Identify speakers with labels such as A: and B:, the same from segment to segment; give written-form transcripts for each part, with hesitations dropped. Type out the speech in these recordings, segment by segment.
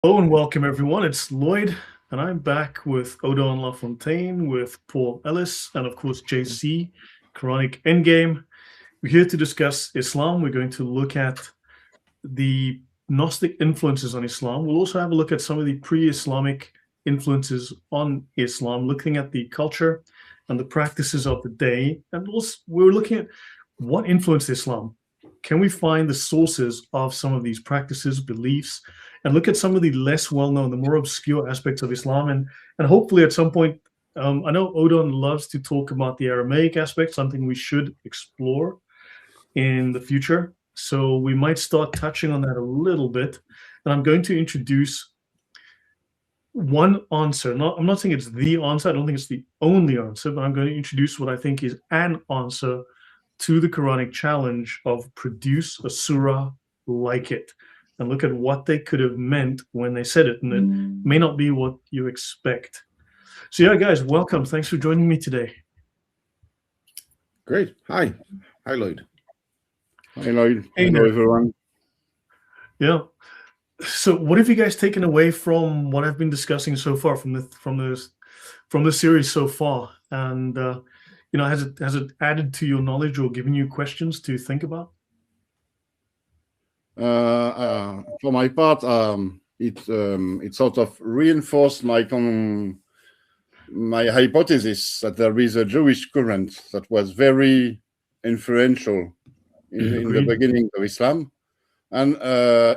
A: Hello and welcome everyone. It's Lloyd and I'm back with Odon LaFontaine, with Paul Ellis, and of course JC, Quranic Endgame. We're here to discuss Islam. We're going to look at the Gnostic influences on Islam. We'll also have a look at some of the pre-Islamic influences on Islam, looking at the culture and the practices of the day. And also we're looking at what influenced Islam. Can we find the sources of some of these practices, beliefs, and look at some of the less well-known, the more obscure aspects of Islam? And hopefully at some point, I know Odon loves to talk about the Aramaic aspect, something we should explore in the future. So we might start touching on that a little bit. And I'm going to introduce one answer. I'm not saying it's the answer. I don't think it's the only answer, but I'm going to introduce what I think is an answer to the Quranic challenge of produce a surah like it, and look at what they could have meant when they said it. And it may not be what you expect. So yeah, guys, welcome. Thanks for joining me today.
B: Great. Hi, Lloyd.
C: Hey, Lloyd. Hello, everyone.
A: Yeah. So what have you guys taken away from what I've been discussing so far, from the series so far? And has it added to your knowledge or given you questions to think about?
C: For my part, it sort of reinforced my hypothesis that there is a Jewish current that was very influential in the beginning of Islam, and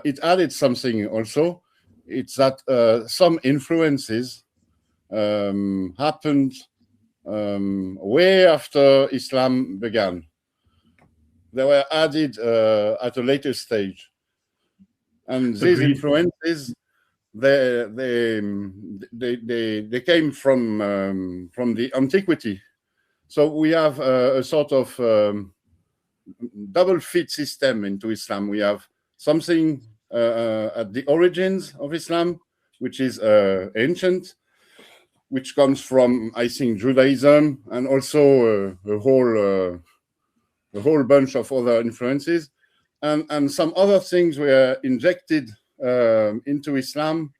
C: it added something also. It's that some influences happened way after Islam began. They were added at a later stage, and these influences they came from the antiquity. So we have a sort of double feed system into Islam. We have something at the origins of Islam, which is ancient, which comes from, I think, Judaism, and also a whole bunch of other influences, and some other things were injected into Islam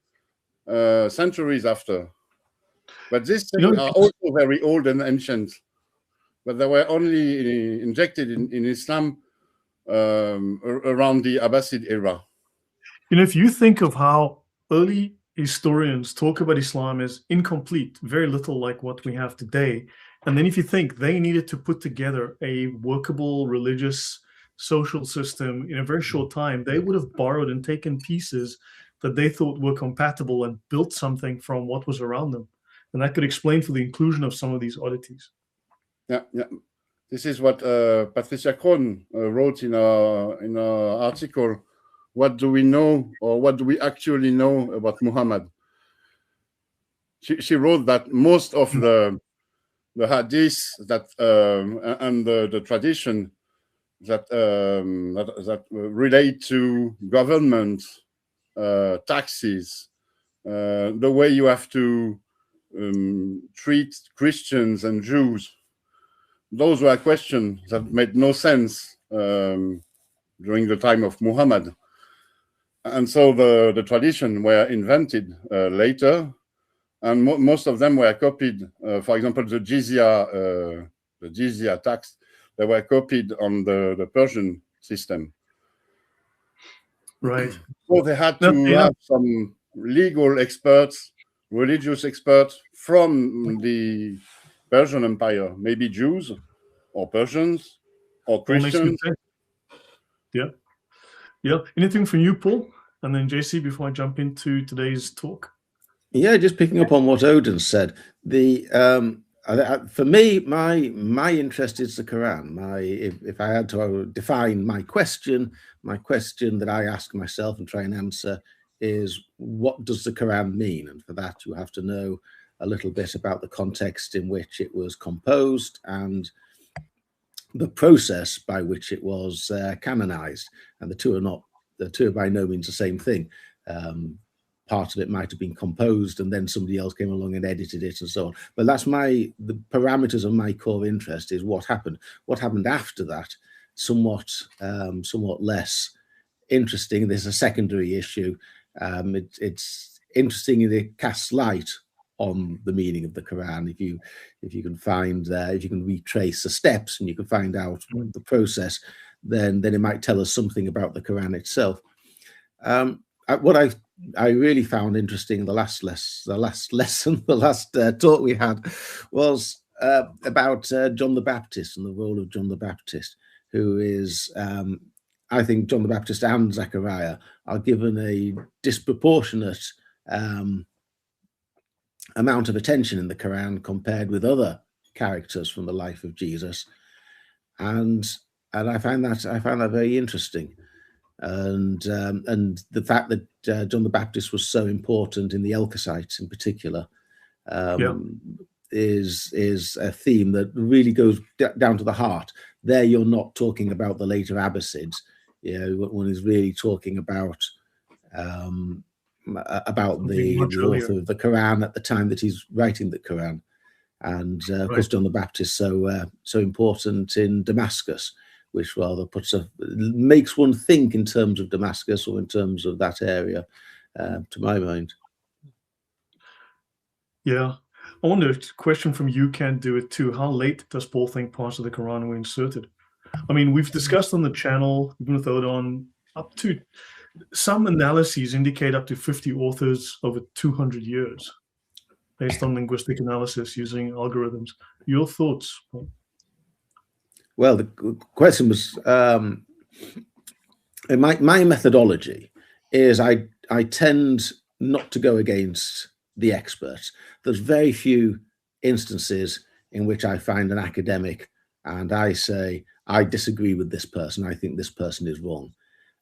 C: centuries after. But these things are also very old and ancient, but they were only injected in Islam around the Abbasid era.
A: If you think of how early historians talk about Islam as incomplete, very little like what we have today, and then if you think they needed to put together a workable religious social system in a very short time, they would have borrowed and taken pieces that they thought were compatible and built something from what was around them. And that could explain for the inclusion of some of these oddities.
C: Yeah. This is what Patricia Krohn wrote in our article, What Do We Know, or What Do We Actually Know About Muhammad? She wrote that most of the hadith that and the tradition that relate to government, taxes, the way you have to treat Christians and Jews, those were questions that made no sense during the time of Muhammad. And so the tradition were invented later, and most of them were copied. For example, the jizya tax, they were copied on the Persian system.
A: Right.
C: So they had to have some legal experts, religious experts from the Persian Empire, maybe Jews or Persians or Christians.
A: Yeah. Anything from you, Paul? And then JC, before I jump into today's talk.
B: Yeah, just picking up on what Odin said. For me, my interest is the Quran. If I had to define my question that I ask myself and try and answer is, what does the Quran mean? And for that, you have to know a little bit about the context in which it was composed and the process by which it was canonized. And the two are by no means the same thing. Part of it might have been composed and then somebody else came along and edited it and so on. But that's the parameters of my core interest is what happened. What happened after that, somewhat less interesting. There's a secondary issue. It's interesting, and it casts light on the meaning of the Quran. If you can find, if you can retrace the steps and you can find out the process, then it might tell us something about the Quran itself. What I really found interesting in the last talk we had was about John the Baptist and the role of John the Baptist, who is, I think John the Baptist and Zechariah are given a disproportionate amount of attention in the Quran compared with other characters from the life of Jesus, and I find that very interesting. And the fact that John the Baptist was so important in the Elchasites in particular is a theme that really goes down to the heart. There, you're not talking about the later Abbasids. One is really talking about the author of the Quran at the time that he's writing the Quran, and of course John the Baptist so important in Damascus, which rather makes one think in terms of Damascus or in terms of that area, to my mind.
A: Yeah. I wonder if the question from you can do it too. How late does Paul think parts of the Quran were inserted? I mean, we've discussed on the channel, even with Odon, up to some analyses indicate up to 50 authors over 200 years based on linguistic analysis using algorithms. Your thoughts?
B: Well, the question was, my methodology is I tend not to go against the experts. There's very few instances in which I find an academic and I say, I disagree with this person, I think this person is wrong.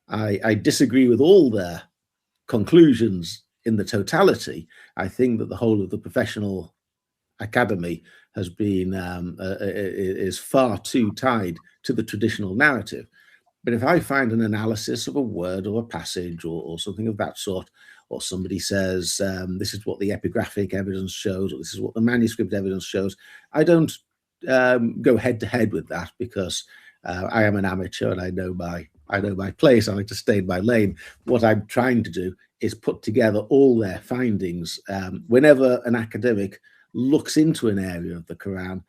B: I disagree with all their conclusions in the totality. I think that the whole of the professional academy has been is far too tied to the traditional narrative. But if I find an analysis of a word or a passage or something of that sort, or somebody says this is what the epigraphic evidence shows, or this is what the manuscript evidence shows, I don't go head to head with that, because I am an amateur and I know my place. I like to stay in my lane. What I'm trying to do is put together all their findings. Whenever an academic looks into an area of the Quran,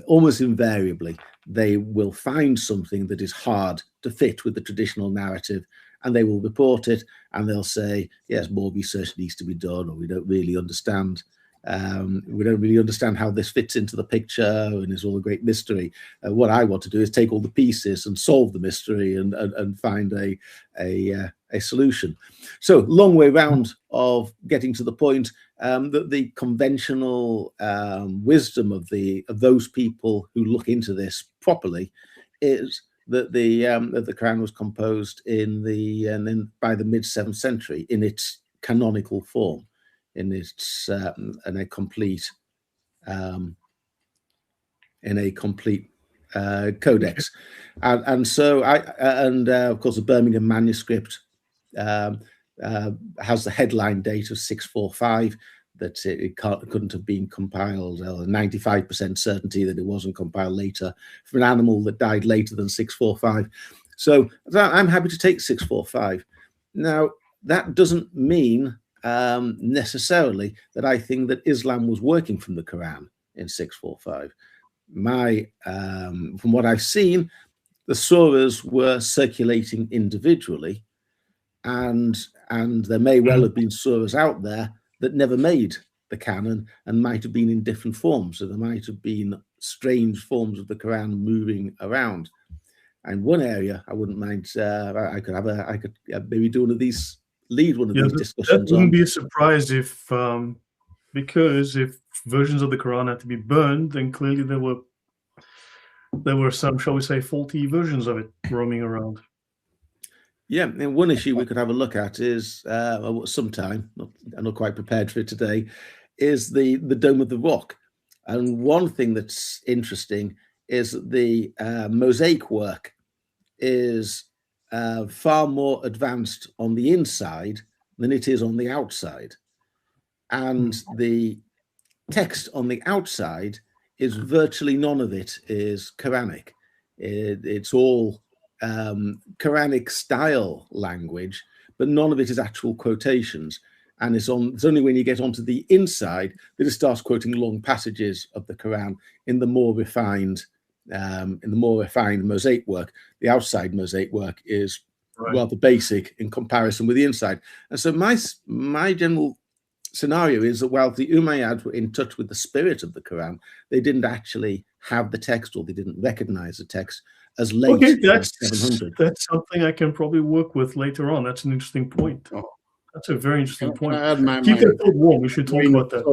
B: almost invariably they will find something that is hard to fit with the traditional narrative, and they will report it, and they'll say, yes, more research needs to be done, or we don't really understand how this fits into the picture, and it's all a great mystery. What I want to do is take all the pieces and solve the mystery and find a solution. So, long way round of getting to the point that the conventional wisdom of those people who look into this properly is that the Quran was composed by the mid-7th century in its canonical form, in a complete codex, and so of course the Birmingham manuscript has the headline date of 645, that it couldn't have been compiled, 95% certainty that it wasn't compiled later, from an animal that died later than 645. So I'm happy to take 645. Now, that doesn't mean necessarily that I think that Islam was working from the Quran in 645. From what I've seen, the surahs were circulating individually, and there may well have been surahs out there that never made the canon and might have been in different forms. So there might have been strange forms of the Quran moving around. And one area I wouldn't mind, I could maybe do one of these, lead one of these discussions.
A: That wouldn't be a surprise if versions of the Quran had to be burned, then clearly there were some, shall we say, faulty versions of it roaming around.
B: Yeah, and one issue we could have a look at is sometime, I'm not quite prepared for it today, is the Dome of the Rock. And one thing that's interesting is that the mosaic work is far more advanced on the inside than it is on the outside. And the text on the outside is virtually none of it is Quranic. It's all Quranic style language, but none of it is actual quotations. And it's only when you get onto the inside that it starts quoting long passages of the Quran in the more refined mosaic work. The outside mosaic work is rather basic in comparison with the inside. And so my general scenario is that while the Umayyads were in touch with the spirit of the Quran, they didn't actually have the text, or they didn't recognize the text as late as 700.
A: That's something I can probably work with later on. That's an interesting point.
C: Oh.
A: That's a very interesting point.
C: Keep
A: that thought warm. We should talk about that.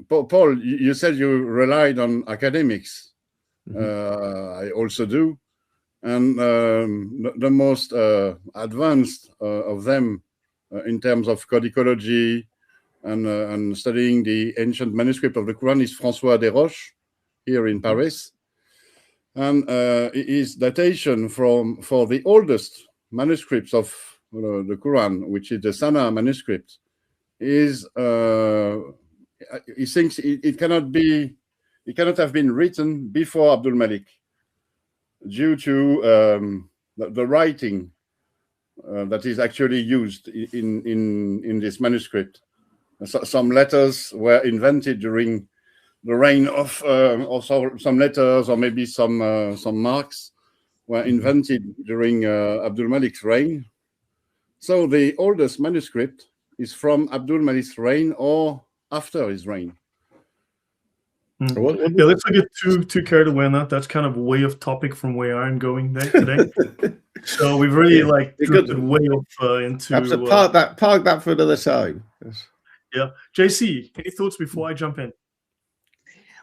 C: Paul, you said you relied on academics. I also do. And the most advanced of them in terms of codicology and studying the ancient manuscript of the Quran is François Desroches here in Paris. And his datation for the oldest manuscripts of the Quran, which is the Sana manuscript, is he thinks it cannot have been written before Abdul Malik due to the writing that is actually used in this manuscript. Some letters were invented during the reign of, also some letters or maybe some marks were invented during Abdul Malik's reign. So the oldest manuscript is from Abdul Malik's reign or after his reign.
A: Yeah, let's not get too carried away on that. That's kind of way off topic from where I'm going today. So we've really drifted way off into.
B: Perhaps park that for another time. Yes.
A: Yeah, JC, any thoughts before I jump in?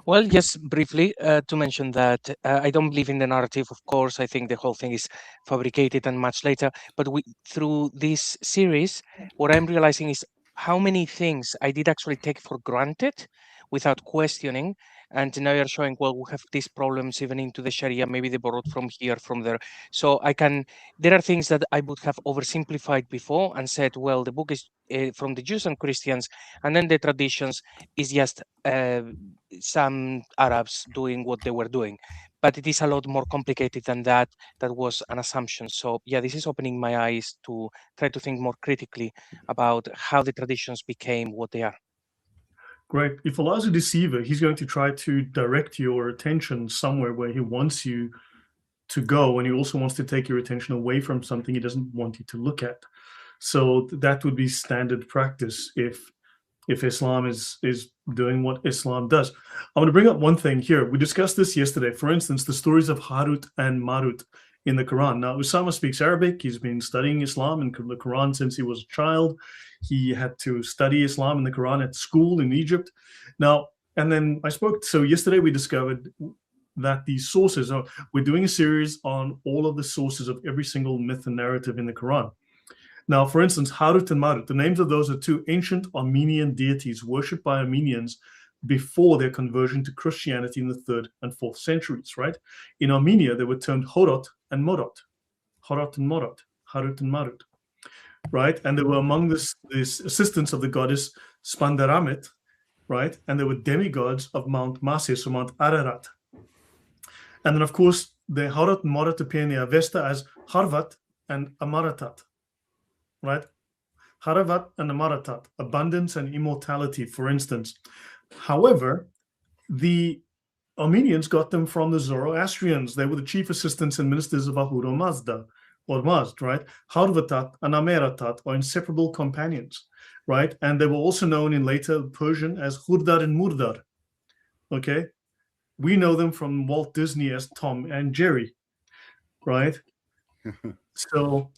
D: Well, just briefly to mention that I don't believe in the narrative, of course. I think the whole thing is fabricated and much later. But through this series, what I'm realizing is how many things I did actually take for granted without questioning. And now you're showing, well, we have these problems even into the Sharia. Maybe they borrowed from here, from there. So there are things that I would have oversimplified before and said, well, the book is from the Jews and Christians, and then the traditions is just some Arabs doing what they were doing. But it is a lot more complicated than that. That was an assumption. So yeah, this is opening my eyes to try to think more critically about how the traditions became what they are.
A: Great. If Allah's a deceiver, he's going to try to direct your attention somewhere where he wants you to go, and he also wants to take your attention away from something he doesn't want you to look at. So that would be standard practice if Islam is doing what Islam does. I want to bring up one thing here. We discussed this yesterday. For instance, the stories of Harut and Marut in the Quran. Now, Usama speaks Arabic. He's been studying Islam and the Quran since he was a child. He had to study Islam and the Quran at school in Egypt. Now, and then so yesterday we discovered that these sources we're doing a series on all of the sources of every single myth and narrative in the Quran. Now, for instance, Harut and Marut, the names of those are two ancient Armenian deities worshipped by Armenians before their conversion to Christianity in the 3rd and 4th centuries, right? In Armenia, they were termed Horot and Morot. Horot and Morot, Harut and Marut, right? And they were among this assistants of the goddess Spandaramet, right? And they were demigods of Mount Masis or Mount Ararat. And then, of course, the Horot and Morot appear in the Avesta as Harvat and Amaratat, right? Haravat and Amaratat, abundance and immortality, for instance. However, the Armenians got them from the Zoroastrians. They were the chief assistants and ministers of Ahura Mazda, or Mazd, right? Harvatat and Ameratat are inseparable companions, right? And they were also known in later Persian as Hurdar and Murdar, okay? We know them from Walt Disney as Tom and Jerry, right? So,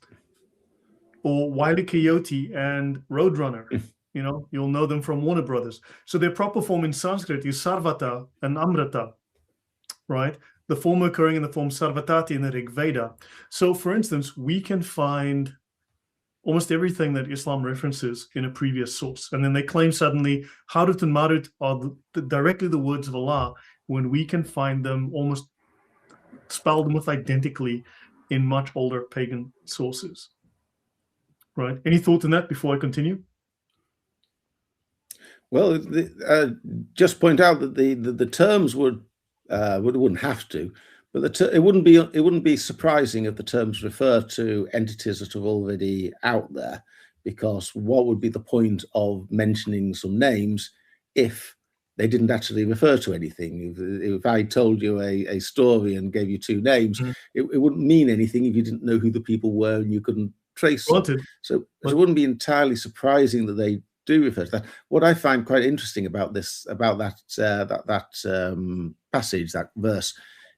A: or Wile E. Coyote and Roadrunner. You know, you'll know them from Warner Brothers. So their proper form in Sanskrit is Sarvata and Amrata, right? The former occurring in the form Sarvatati in the Rig Veda. So, for instance, we can find almost everything that Islam references in a previous source. And then they claim suddenly Harut and Marut are directly the words of Allah, when we can find them almost spelled almost identically in much older pagan sources, right? Any thoughts on that before I continue?
B: Well, just point out that the terms wouldn't have to, But it wouldn't be surprising if the terms refer to entities that are already out there, because what would be the point of mentioning some names if they didn't actually refer to anything? If I told you a story and gave you two names, it wouldn't mean anything if you didn't know who the people were and you couldn't trace them. So it wouldn't be entirely surprising that they do refer to that. What I find quite interesting about that passage, that verse,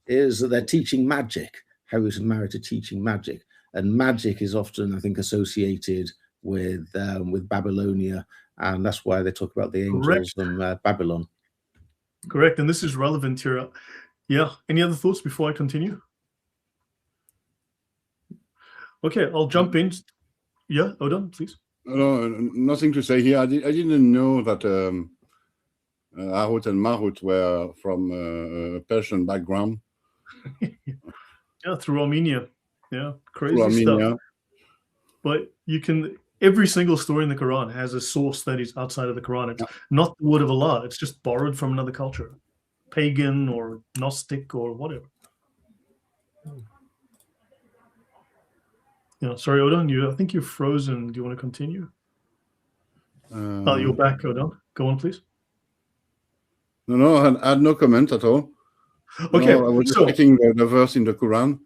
B: is that they're teaching magic. How is married to teaching magic, and magic is often, I think, associated with Babylonia, and that's why they talk about the angels from Babylon.
A: Correct, and this is relevant here. Yeah. Any other thoughts before I continue? Okay, I'll jump in. Yeah, Odon, please.
C: No, nothing to say here. I didn't know that Harut and Marut were from a Persian background.
A: Yeah, through Armenia. Yeah, crazy stuff. But you can, every single story in the Quran has a source that is outside of the Quran. It's not the word of Allah. It's just borrowed from another culture, pagan or Gnostic or whatever. Yeah, sorry, Odon, I think you're frozen. Do you want to continue? You're back, Odon. Go on, please.
C: No, I had no comment at all.
A: Okay,
C: no, I was just checking the verse in the Quran.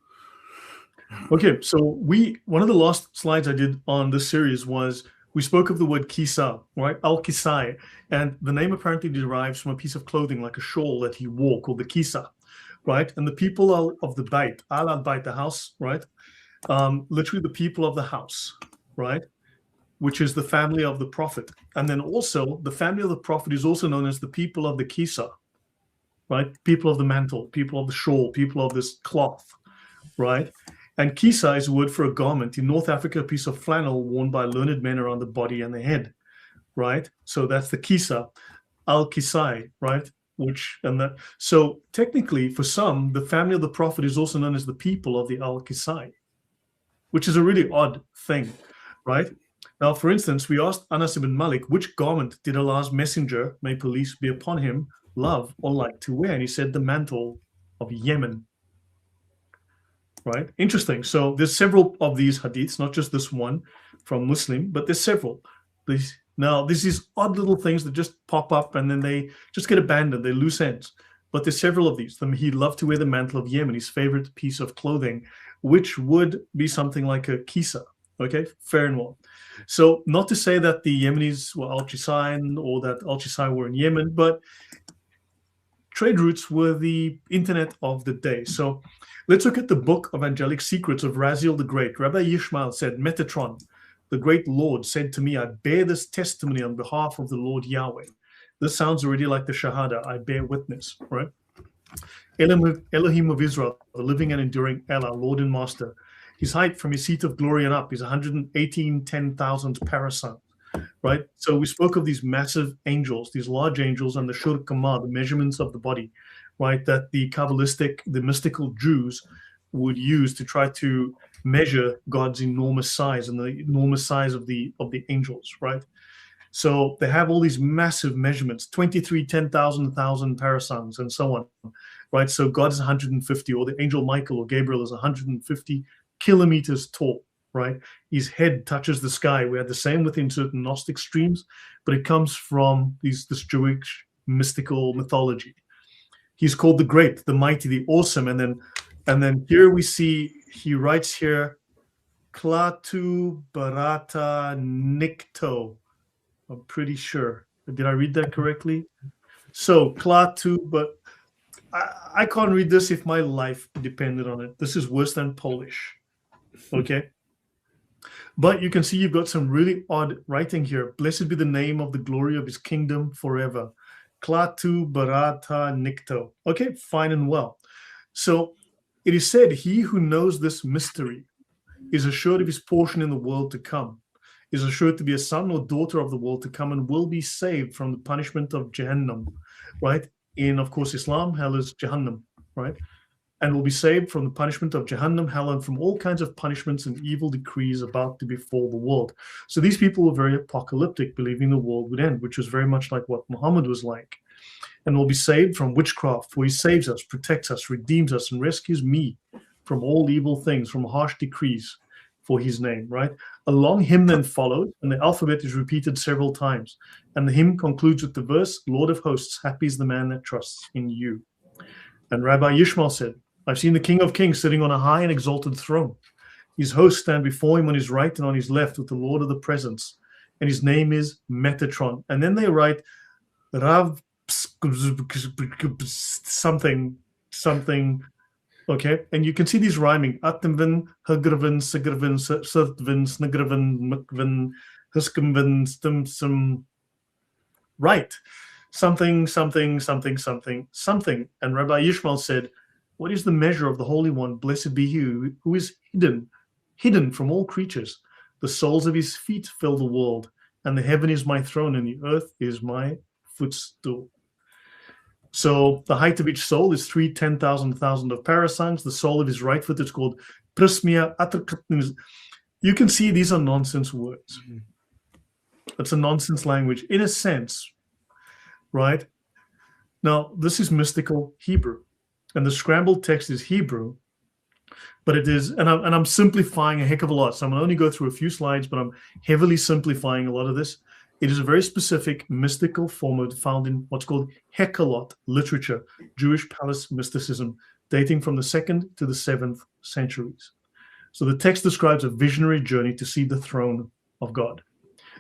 A: Okay, so one of the last slides I did on this series was we spoke of the word kisa, right? Al-Kisai, and the name apparently derives from a piece of clothing like a shawl that he wore called the kisa, right? And the people of the Bayt, al-Bayt, the house, right? Literally the people of the house, right? Which is the family of the Prophet. And then also the family of the Prophet is also known as the people of the kisa, right? People of the mantle, people of the shawl, people of this cloth, right? And kisa is a word for a garment. In North Africa, a piece of flannel worn by learned men around the body and the head, right? So that's the kisa, al-kisai, right? So technically, for some, the family of the Prophet is also known as the people of the al-kisai, which is a really odd thing, right? Now, for instance, we asked Anas ibn Malik, which garment did Allah's messenger, may peace be upon him, love or like to wear? And he said the mantle of Yemen, right? Interesting. So there's several of these hadiths, not just this one from Muslim, but there's several. Now, there's these odd little things that just pop up and then they just get abandoned. They're loose ends. But there's several of these. He loved to wear the mantle of Yemen, his favorite piece of clothing, which would be something like a kisa. Okay, fair and well. So not to say that the Yemenis were Elchasai or that Elchasai were in Yemen, but trade routes were the internet of the day. So let's look at the book of Angelic Secrets of Raziel the Great. Rabbi Yishmael said, Metatron, the great Lord, said to me, I bear this testimony on behalf of the Lord Yahweh. This sounds already like the Shahada, I bear witness, right? Elohim of Israel, the living and enduring Allah, Lord and Master. His height from his seat of glory and up is 10,000 parasangs, right? So we spoke of these massive angels, these large angels, and the Shur Kama, the measurements of the body, right? That the Kabbalistic, the mystical Jews would use to try to measure God's enormous size and the enormous size of the angels, right? So they have all these massive measurements, 23, 10,000, 1,000 parasangs, and so on, right? So God is 150, or the angel Michael or Gabriel is 150 kilometers tall, right? His head touches the sky. We had the same within certain Gnostic streams, but it comes from this Jewish mystical mythology. He's called the Great, the Mighty, the Awesome, and then here we see he writes here, Klatu Barata Nikto. I'm pretty sure. Did I read that correctly? So Klatu, but I can't read this if my life depended on it. This is worse than Polish. Okay. But you can see you've got some really odd writing here. Blessed be the name of the glory of his kingdom forever. Klatu Barata Nikto. Okay, fine and well. So it is said, he who knows this mystery is assured of his portion in the world to come, is assured to be a son or daughter of the world to come, and will be saved from the punishment of Jahannam, right? In, of course, Islam, hell is Jahannam, right? And will be saved from the punishment of Jahannam, hell, and from all kinds of punishments and evil decrees about to befall the world. So these people were very apocalyptic, believing the world would end, which was very much like what Muhammad was like. and will be saved from witchcraft, for he saves us, protects us, redeems us, and rescues me from all evil things, from harsh decrees for his name, right? A long hymn then follows, and the alphabet is repeated several times. And the hymn concludes with the verse, Lord of hosts, happy is the man that trusts in you. And Rabbi Yishmael said, I've seen the King of Kings sitting on a high and exalted throne. His hosts stand before him on his right and on his left with the Lord of the presence. And his name is Metatron. And then they write, Rav something, okay? And you can see these rhyming. Atimvin, Hugrvin, Sigrvin, Sirtvin, Snigrvin, Mukvin, Huskimvin, Stimsum. Right. Something. And Rabbi Yishmael said, what is the measure of the Holy One? Blessed be he who is hidden from all creatures. The soles of his feet fill the world, and the heaven is my throne, and the earth is my footstool. So the height of each soul is 3/10,000 of parasangs. The sole of his right foot is called prismia. You can see these are nonsense words. It's a nonsense language in a sense, right? Now, this is mystical Hebrew, and the scrambled text is Hebrew, but it is, and I'm simplifying a heck of a lot. So I'm going to only go through a few slides, but I'm heavily simplifying a lot of this. It is a very specific mystical form found in what's called Hekkalot literature, Jewish palace mysticism, dating from the 2nd to the 7th centuries. So the text describes a visionary journey to see the throne of God.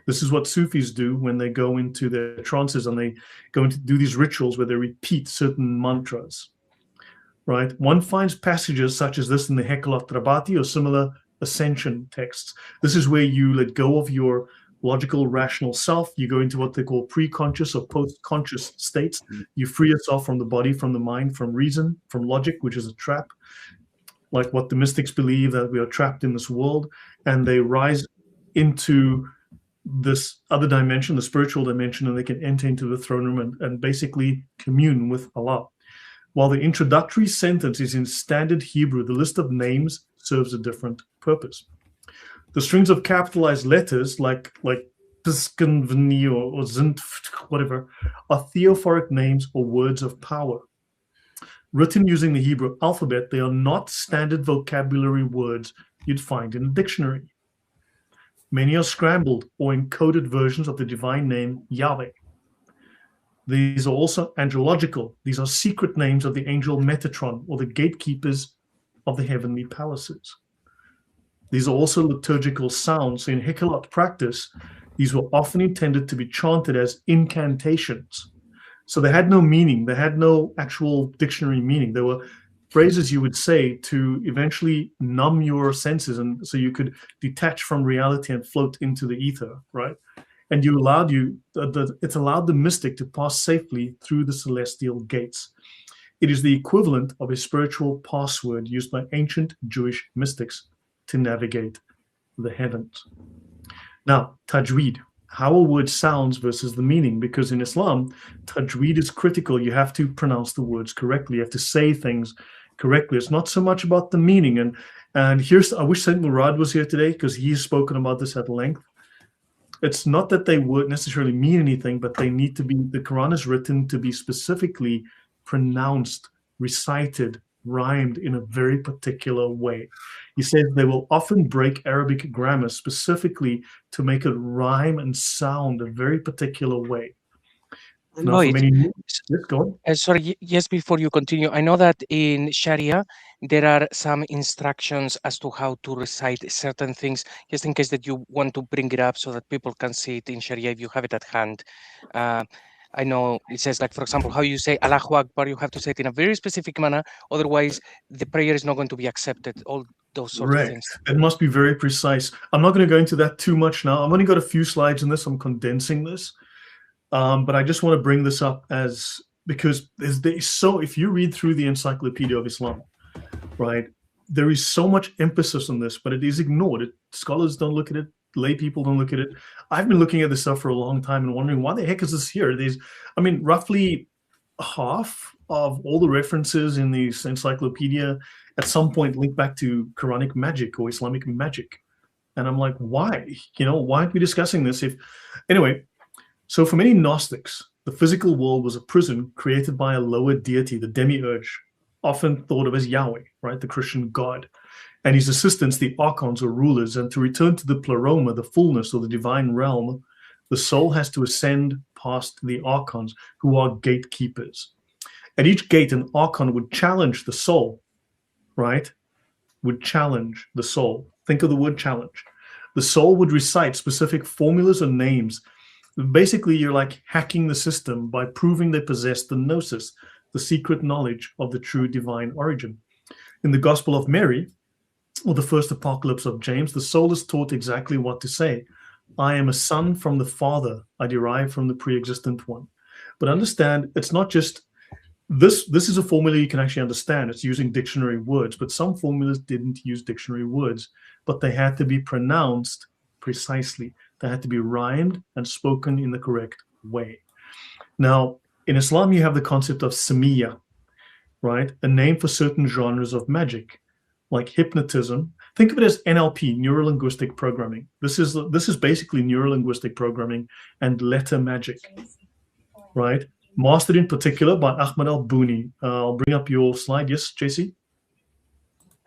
A: This is what Sufis do when they go into their trances and they go into do these rituals where they repeat certain mantras, right? One finds passages such as this in the Hekkalot Rabati or similar ascension texts. This is where you let go of your logical, rational self. You go into what they call pre-conscious or post-conscious states. You free yourself from the body, from the mind, from reason, from logic, which is a trap, like what the mystics believe, that we are trapped in this world, and they rise into this other dimension, the spiritual dimension, and they can enter into the throne room and basically commune with Allah. While the introductory sentence is in standard Hebrew, the list of names serves a different purpose. The strings of capitalized letters like Piskanvni or Zint, whatever, are theophoric names or words of power. Written using the Hebrew alphabet, they are not standard vocabulary words you'd find in a dictionary. Many are scrambled or encoded versions of the divine name Yahweh. These are also angelological. These are secret names of the angel Metatron or the gatekeepers of the heavenly palaces. These are also liturgical sounds. In Hekkalot practice, these were often intended to be chanted as incantations. So they had no meaning. They had no actual dictionary meaning. They were phrases you would say to eventually numb your senses, and so you could detach from reality and float into the ether, right? And it allowed the mystic to pass safely through the celestial gates. It is the equivalent of a spiritual password used by ancient Jewish mystics to navigate the heavens. Now, tajweed, how a word sounds versus the meaning, because in Islam, tajweed is critical. You have to pronounce the words correctly. You have to say things correctly. It's not so much about the meaning. And here's, I wish Saint Murad was here today because he's spoken about this at length. It's not that they would necessarily mean anything, but they need to be, the Quran is written to be specifically pronounced, recited, rhymed in a very particular way. He says they will often break Arabic grammar specifically to make it rhyme and sound a very particular way. Now,
D: Lloyd,
A: let's go on.
D: sorry, yes, before you continue, I know that in Sharia, there are some instructions as to how to recite certain things, just in case that you want to bring it up so that people can see it in Sharia if you have it at hand. I know it says, like, for example, how you say Allahu Akbar, you have to say it in a very specific manner, otherwise the prayer is not going to be accepted, all those sorts of things.
A: It must be very precise. I'm not going to go into that too much now. I've only got a few slides in this. I'm condensing this. But I just want to bring this up because if you read through the Encyclopedia of Islam, right, there is so much emphasis on this, but it is ignored. Scholars don't look at it. Lay people don't look at it. I've been looking at this stuff for a long time and wondering why the heck is this here? Roughly half of all the references in the encyclopedia at some point link back to Quranic magic or Islamic magic. And I'm like, why? Why aren't we discussing this? Anyway, so for many Gnostics, The physical world was a prison created by a lower deity, the demiurge, often thought of as Yahweh, right, the Christian God, and his assistants, the archons or rulers. And to return to the pleroma, the fullness or the divine realm, the soul has to ascend past the archons, who are gatekeepers. At each gate, an archon would challenge the soul, right? Would challenge the soul. Think of the word challenge. The soul would recite specific formulas or names. Basically, you're like hacking the system by proving they possess the gnosis, the secret knowledge of the true divine origin. In the Gospel of Mary, or the first apocalypse of James, the soul is taught exactly what to say. I am a son from the Father. I derive from the pre-existent one. But understand, it's not just this is a formula you can actually understand. It's using dictionary words, but some formulas didn't use dictionary words, but they had to be pronounced precisely. They had to be rhymed and spoken in the correct way. Now, in Islam, you have the concept of samiyya, right? A name for certain genres of magic, like hypnotism. Think of it as NLP, neuro-linguistic programming. This is basically neuro-linguistic programming and letter magic, right? Mastered in particular by Ahmad al-Buni. I'll bring up your slide. Yes, JC?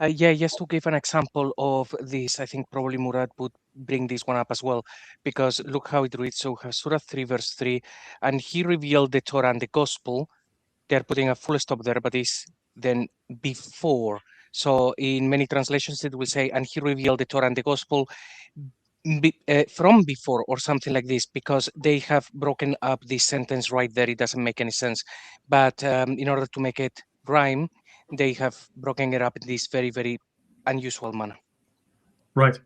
D: Yeah, just to give an example of this, I think probably Murad would bring this one up as well, because look how it reads. So Surah 3, verse 3, and he revealed the Torah and the Gospel. They're putting a full stop there, but it's then before. So in many translations, it will say, and he revealed the Torah and the Gospel from before, or something like this, because they have broken up this sentence right there. It doesn't make any sense. But in order to make it rhyme, they have broken it up in this very, very unusual manner.
A: Right.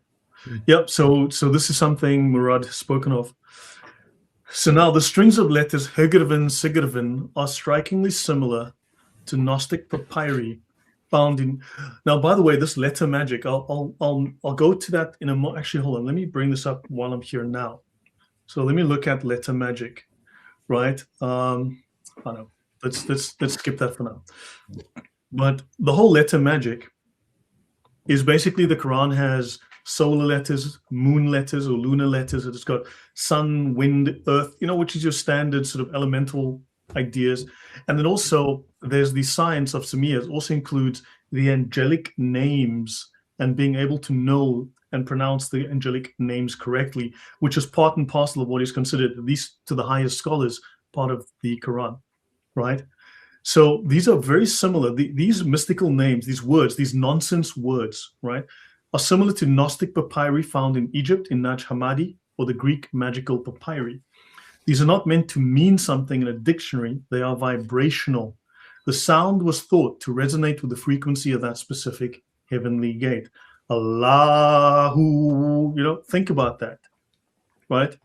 A: Yep. So this is something Murad has spoken of. So now the strings of letters Hegirvin, Sigirvin are strikingly similar to Gnostic papyri found in. Now, by the way, this letter magic, I'll go to that in a moment. Actually, hold on. Let me bring this up while I'm here now. So let me look at letter magic, right? I know. Let's skip that for now. But the whole letter magic is basically the Quran has solar letters, moon letters, or lunar letters. It's got sun, wind, earth, which is your standard sort of elemental ideas. And then also there's the science of Samiyya. It also includes the angelic names and being able to know and pronounce the angelic names correctly, which is part and parcel of what is considered, at least to the highest scholars, part of the Quran, right? So these are very similar. These mystical names, these words, these nonsense words, right, are similar to Gnostic papyri found in Egypt in Naj Hammadi, or the Greek magical papyri. These are not meant to mean something in a dictionary. They are vibrational. The sound was thought to resonate with the frequency of that specific heavenly gate. Allahu, think about that, right?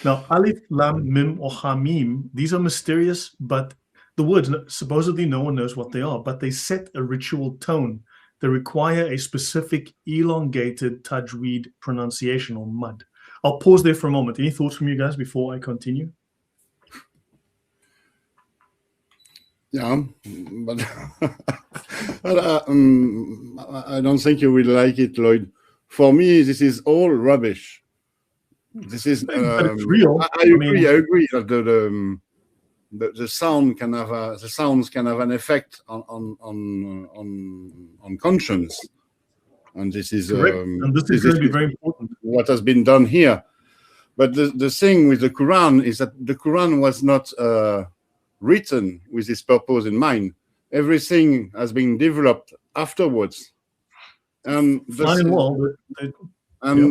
A: Now, Alif, Lam, Mim, or Hamim, these are mysterious, but the words, supposedly no one knows what they are, but they set a ritual tone. They require a specific elongated tajweed pronunciation, or mud. I'll pause there for a moment. Any thoughts from you guys before I continue?
C: Yeah, but I don't think you will like it, Lloyd. For me, this is all rubbish. This is
A: it's real.
C: I agree that the sound can have the sounds can have an effect on conscience, and this is
A: and this is going to be very important.
C: What has been done here. But the thing with the Quran is that the Quran was not written with this purpose in mind. Everything has been developed afterwards, and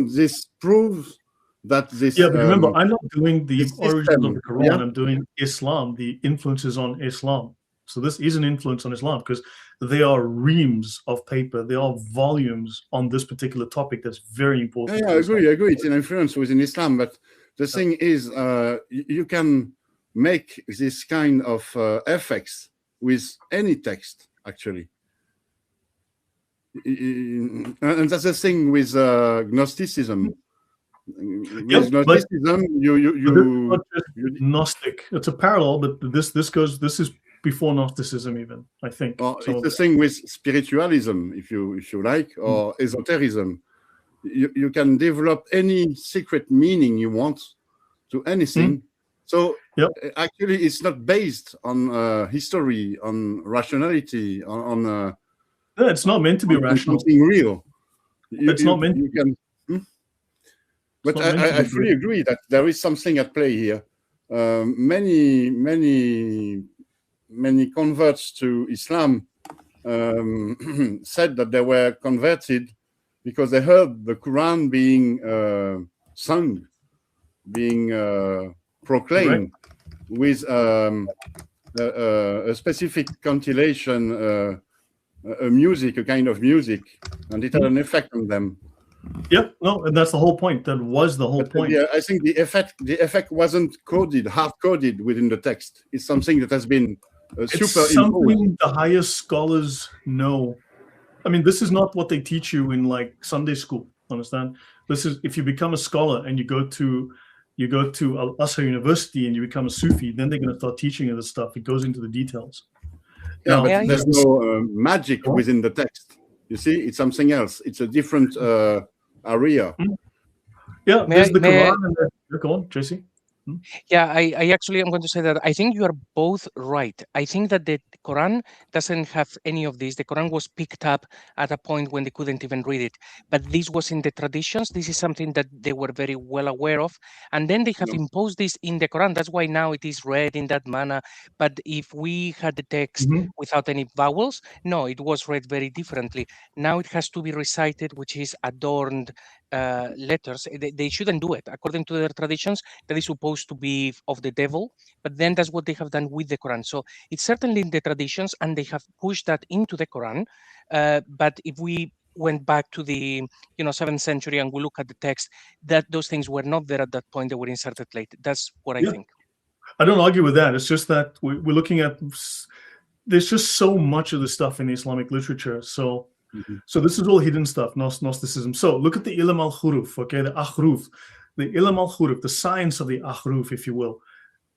C: this proves that this.
A: Yeah, but remember, I'm not doing the origins of the Quran. Yeah? I'm doing Islam, the influences on Islam. So this is an influence on Islam because they are reams of paper. They are volumes on this particular topic. That's very important.
C: Yeah, I agree. It's an influence within Islam, but the thing is, you can make this kind of effects with any text, actually. And that's the thing with Gnosticism. With Gnosticism, you
A: Gnostic. It's a parallel, but this is before Gnosticism, even, I think.
C: So, it's the thing with spiritualism, if you like, or esotericism. You can develop any secret meaning you want to anything, So
A: Yep.
C: actually, it's not based on history, on rationality, on
A: Yeah, it's not meant to be
C: on
A: rational.
C: something real.
A: It's not meant.
C: You can, but
A: not meant to
C: I
A: be
C: fully agree that there is something at play here. Many converts to Islam said that they were converted because they heard the Quran being sung, being proclaimed with a specific cantillation, a kind of music, and it had an effect on them.
A: Yep, no, and that's the whole point. That was the whole point.
C: Yeah, I think the effect wasn't hard coded within the text. It's something that has been
A: It's something the highest scholars know. I mean, this is not what they teach you in like Sunday school. Understand? This is if you become a scholar and you go to Al-Azhar University and you become a Sufi, then they're going to start teaching you this stuff. It goes into the details.
C: Yeah, but there's no magic within the text. You see, it's something else. It's a different area.
A: Yeah, there's the Quran and go on, JC.
D: Yeah, I actually am going to say that I think you are both right. I think that the Quran doesn't have any of this. The Quran was picked up at a point when they couldn't even read it. But this was in the traditions. This is something that they were very well aware of. And then they have imposed this in the Quran. That's why now it is read in that manner. But if we had the text without any vowels, no, it was read very differently. Now it has to be recited, which is adorned letters. They shouldn't do it. According to their traditions, that is supposed to be of the devil, but then that's what they have done with the Quran. So it's certainly in the traditions, and they have pushed that into the Quran. But if we went back to the 7th century and we look at the text, that those things were not there at that point. They were inserted late. That's what I think.
A: I don't argue with that. It's just that we're looking at. There's just so much of the stuff in Islamic literature. So this is all hidden stuff, Gnosticism. So look at the ilm al-huruf, okay, the ahruf, the ilm al-huruf, the science of the ahruf, if you will,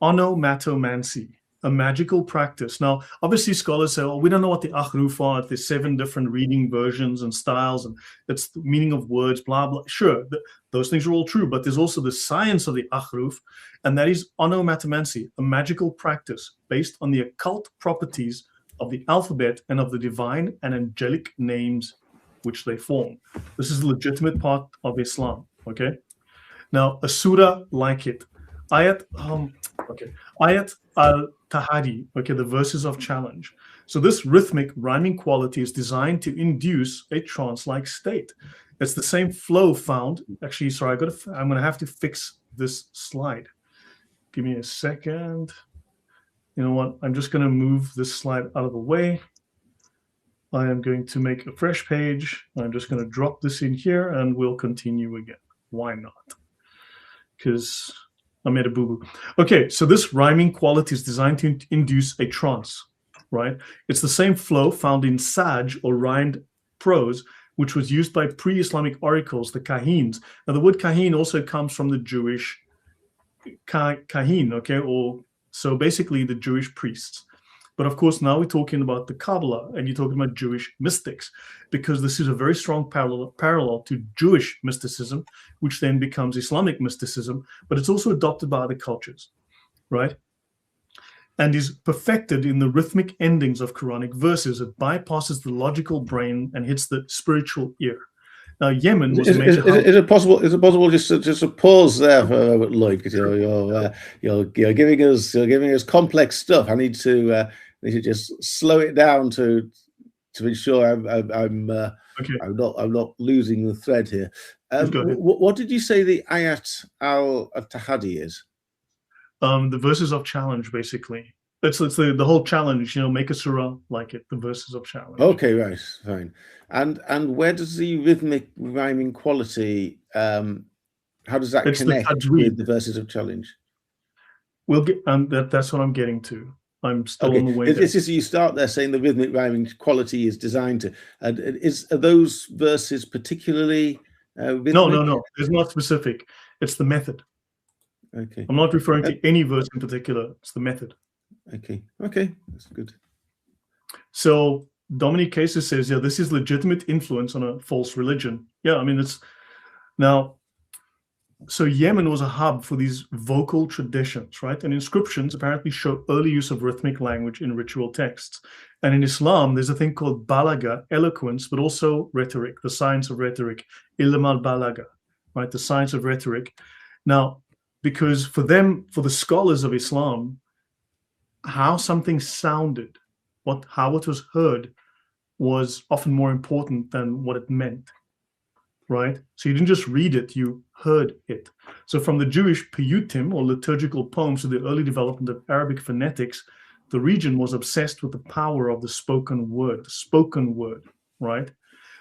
A: onomatomancy, a magical practice. Now, obviously, scholars say, "Oh, we don't know what the ahruf are. There's 7 different reading versions and styles, and it's the meaning of words, blah blah." Sure, those things are all true, but there's also the science of the ahruf, and that is onomatomancy, a magical practice based on the occult properties of the alphabet and of the divine and angelic names which they form. This is a legitimate part of Islam. Okay. Now, a surah like it, ayat al-tahadi, okay, the verses of challenge. So this rhythmic rhyming quality is designed to induce a trance-like state. It's the same flow found. Actually, sorry, I'm going to have to fix this slide. Give me a second. You know what? I'm just going to move this slide out of the way. I am going to make a fresh page. I'm just going to drop this in here and we'll continue again. Why not? Because I made a boo-boo. Okay, so this rhyming quality is designed to induce a trance, right? It's the same flow found in saj or rhymed prose, which was used by pre-Islamic oracles, the kahins. Now, the word kahin also comes from the Jewish kahin, okay, or so basically the Jewish priests. But of course, now we're talking about the Kabbalah and you're talking about Jewish mystics, because this is a very strong parallel to Jewish mysticism, which then becomes Islamic mysticism, but it's also adopted by other cultures, right? And is perfected in the rhythmic endings of Quranic verses. It bypasses the logical brain and hits the spiritual ear. Now, Yemen was
B: is it possible just to pause there for a moment, Lloyd, because you're giving us complex stuff. I need to just slow it down to ensure I'm not losing the thread here. What did you say the ayat al-tahadi is?
A: The verses of challenge, basically. It's the whole challenge, make a surah like it, the verses of challenge.
B: Okay, right, fine. And where does the rhythmic rhyming quality, how does that connect with the verses of challenge?
A: We'll get that's what I'm getting to. I'm still on the way.
B: This is, you start there saying the rhythmic rhyming quality is designed to, and are those verses particularly rhythmic?
A: No, it's not specific. It's the method.
B: Okay.
A: I'm not referring to any verse in particular. It's the method.
B: Okay, that's good.
A: So Dominic Cases says, yeah, this is legitimate influence on a false religion. Yeah, I mean, it's now so Yemen was a hub for these vocal traditions, right? And inscriptions apparently show early use of rhythmic language in ritual texts. And in Islam, there's a thing called balaga, eloquence, but also rhetoric, the science of rhetoric, ilm al-balaga, right? The science of rhetoric. Now, because for them, for the scholars of Islam, how something sounded, how it was heard, was often more important than what it meant, right? So you didn't just read it, you heard it. So from the Jewish piyutim, or liturgical poems, to the early development of Arabic phonetics, the region was obsessed with the power of the spoken word, right?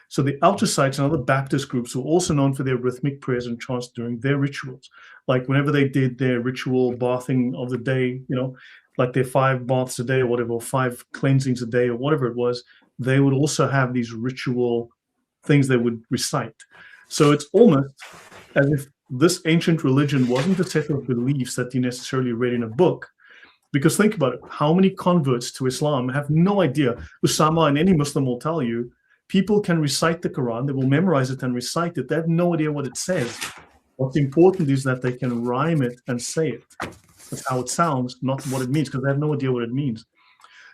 A: So the Elchasites and other Baptist groups were also known for their rhythmic prayers and chants during their rituals. Like whenever they did their ritual bathing of the day, you know, like their 5 baths a day or whatever, or 5 cleansings a day or whatever it was, they would also have these ritual things they would recite. So it's almost as if this ancient religion wasn't a set of beliefs that you necessarily read in a book. Because think about it, how many converts to Islam have no idea? Usama and any Muslim will tell you, people can recite the Quran, they will memorize it and recite it. They have no idea what it says. What's important is that they can rhyme it and say it. That's how it sounds, not what it means, because they have no idea what it means.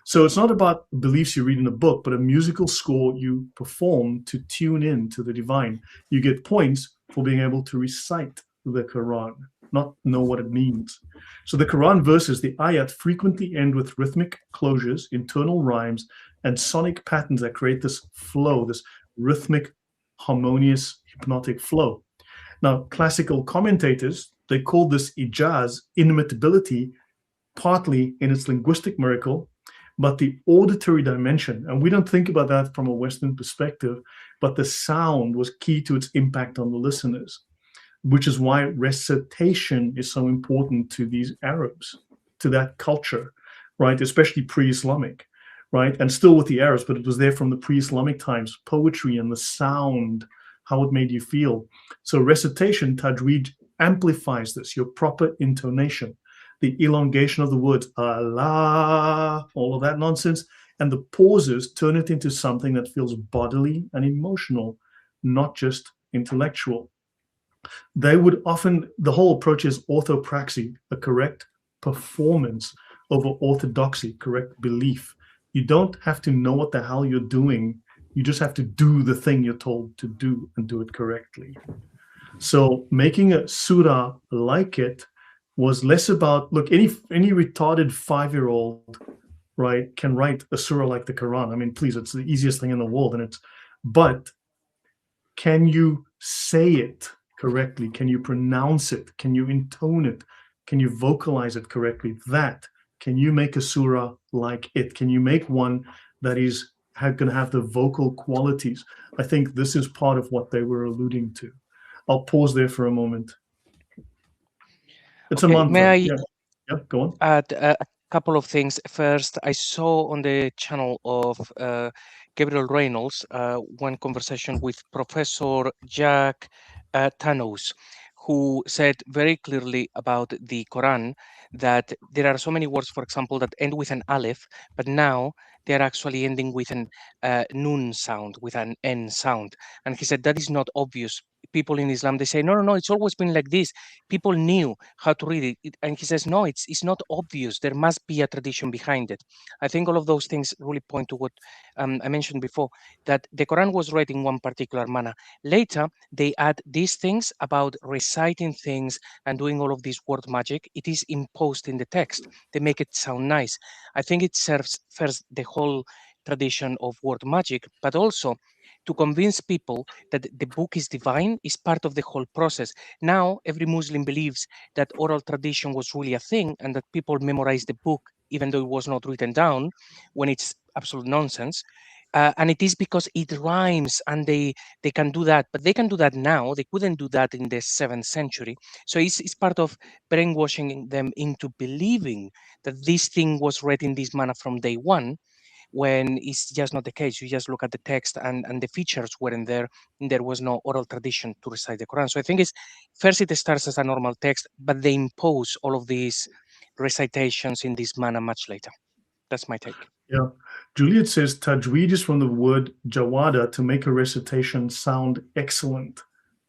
A: So it's not about beliefs you read in a book, but a musical score you perform to tune in to the divine. You get points for being able to recite the Quran, not know what it means. So the Quran verses, the ayat, frequently end with rhythmic closures, internal rhymes, and sonic patterns that create this flow, this rhythmic, harmonious, hypnotic flow. Now, classical commentators, they call this ijaz, inimitability, partly in its linguistic miracle, but the auditory dimension, and we don't think about that from a Western perspective, but the sound was key to its impact on the listeners, which is why recitation is so important to these Arabs, to that culture, right? Especially pre-Islamic, right? And still with the Arabs, but it was there from the pre-Islamic times, poetry and the sound, how it made you feel. So recitation, tajweed, amplifies this, your proper intonation, the elongation of the words, Allah, all of that nonsense, and the pauses turn it into something that feels bodily and emotional, not just intellectual. They would often, the whole approach is orthopraxy, a correct performance over orthodoxy, correct belief. You don't have to know what the hell you're doing. You just have to do the thing you're told to do and do it correctly. So making a surah like it was less about, look, any retarded 5-year-old, right, can write a surah like the Quran. I mean, please, it's the easiest thing in the world, but can you say it correctly? Can you pronounce it? Can you intone it? Can you vocalize it correctly? Can you make a surah like it? Can you make one that is going to have the vocal qualities? I think this is part of what they were alluding to. I'll pause there for a moment. It's a mantra.
D: May I
A: yeah, go on.
D: add a couple of things? First, I saw on the channel of Gabriel Reynolds one conversation with Professor Jack Thanos, who said very clearly about the Quran that there are so many words, for example, that end with an aleph, but now they're actually ending with an nun sound, with an n sound. And he said that is not obvious. People in Islam, they say, no, it's always been like this. People knew how to read it. And he says, no, it's not obvious. There must be a tradition behind it. I think all of those things really point to what I mentioned before, that the Quran was read in one particular manner. Later, they add these things about reciting things and doing all of this word magic. It is imposed in the text. They make it sound nice. I think it serves first the whole tradition of word magic, but also to convince people that the book is divine is part of the whole process. Now, every Muslim believes that oral tradition was really a thing and that people memorize the book even though it was not written down, when it's absolute nonsense. And it is because it rhymes and they can do that, but they can do that now. They couldn't do that in the 7th century. So it's part of brainwashing them into believing that this thing was read in this manner from day one, when it's just not the case. You just look at the text and the features weren't there, and there was no oral tradition to recite the Quran. So I think it's first it starts as a normal text, but they impose all of these recitations in this manner much later. That's my take.
A: Yeah. Juliet says tajweed is from the word jawada, to make a recitation sound excellent.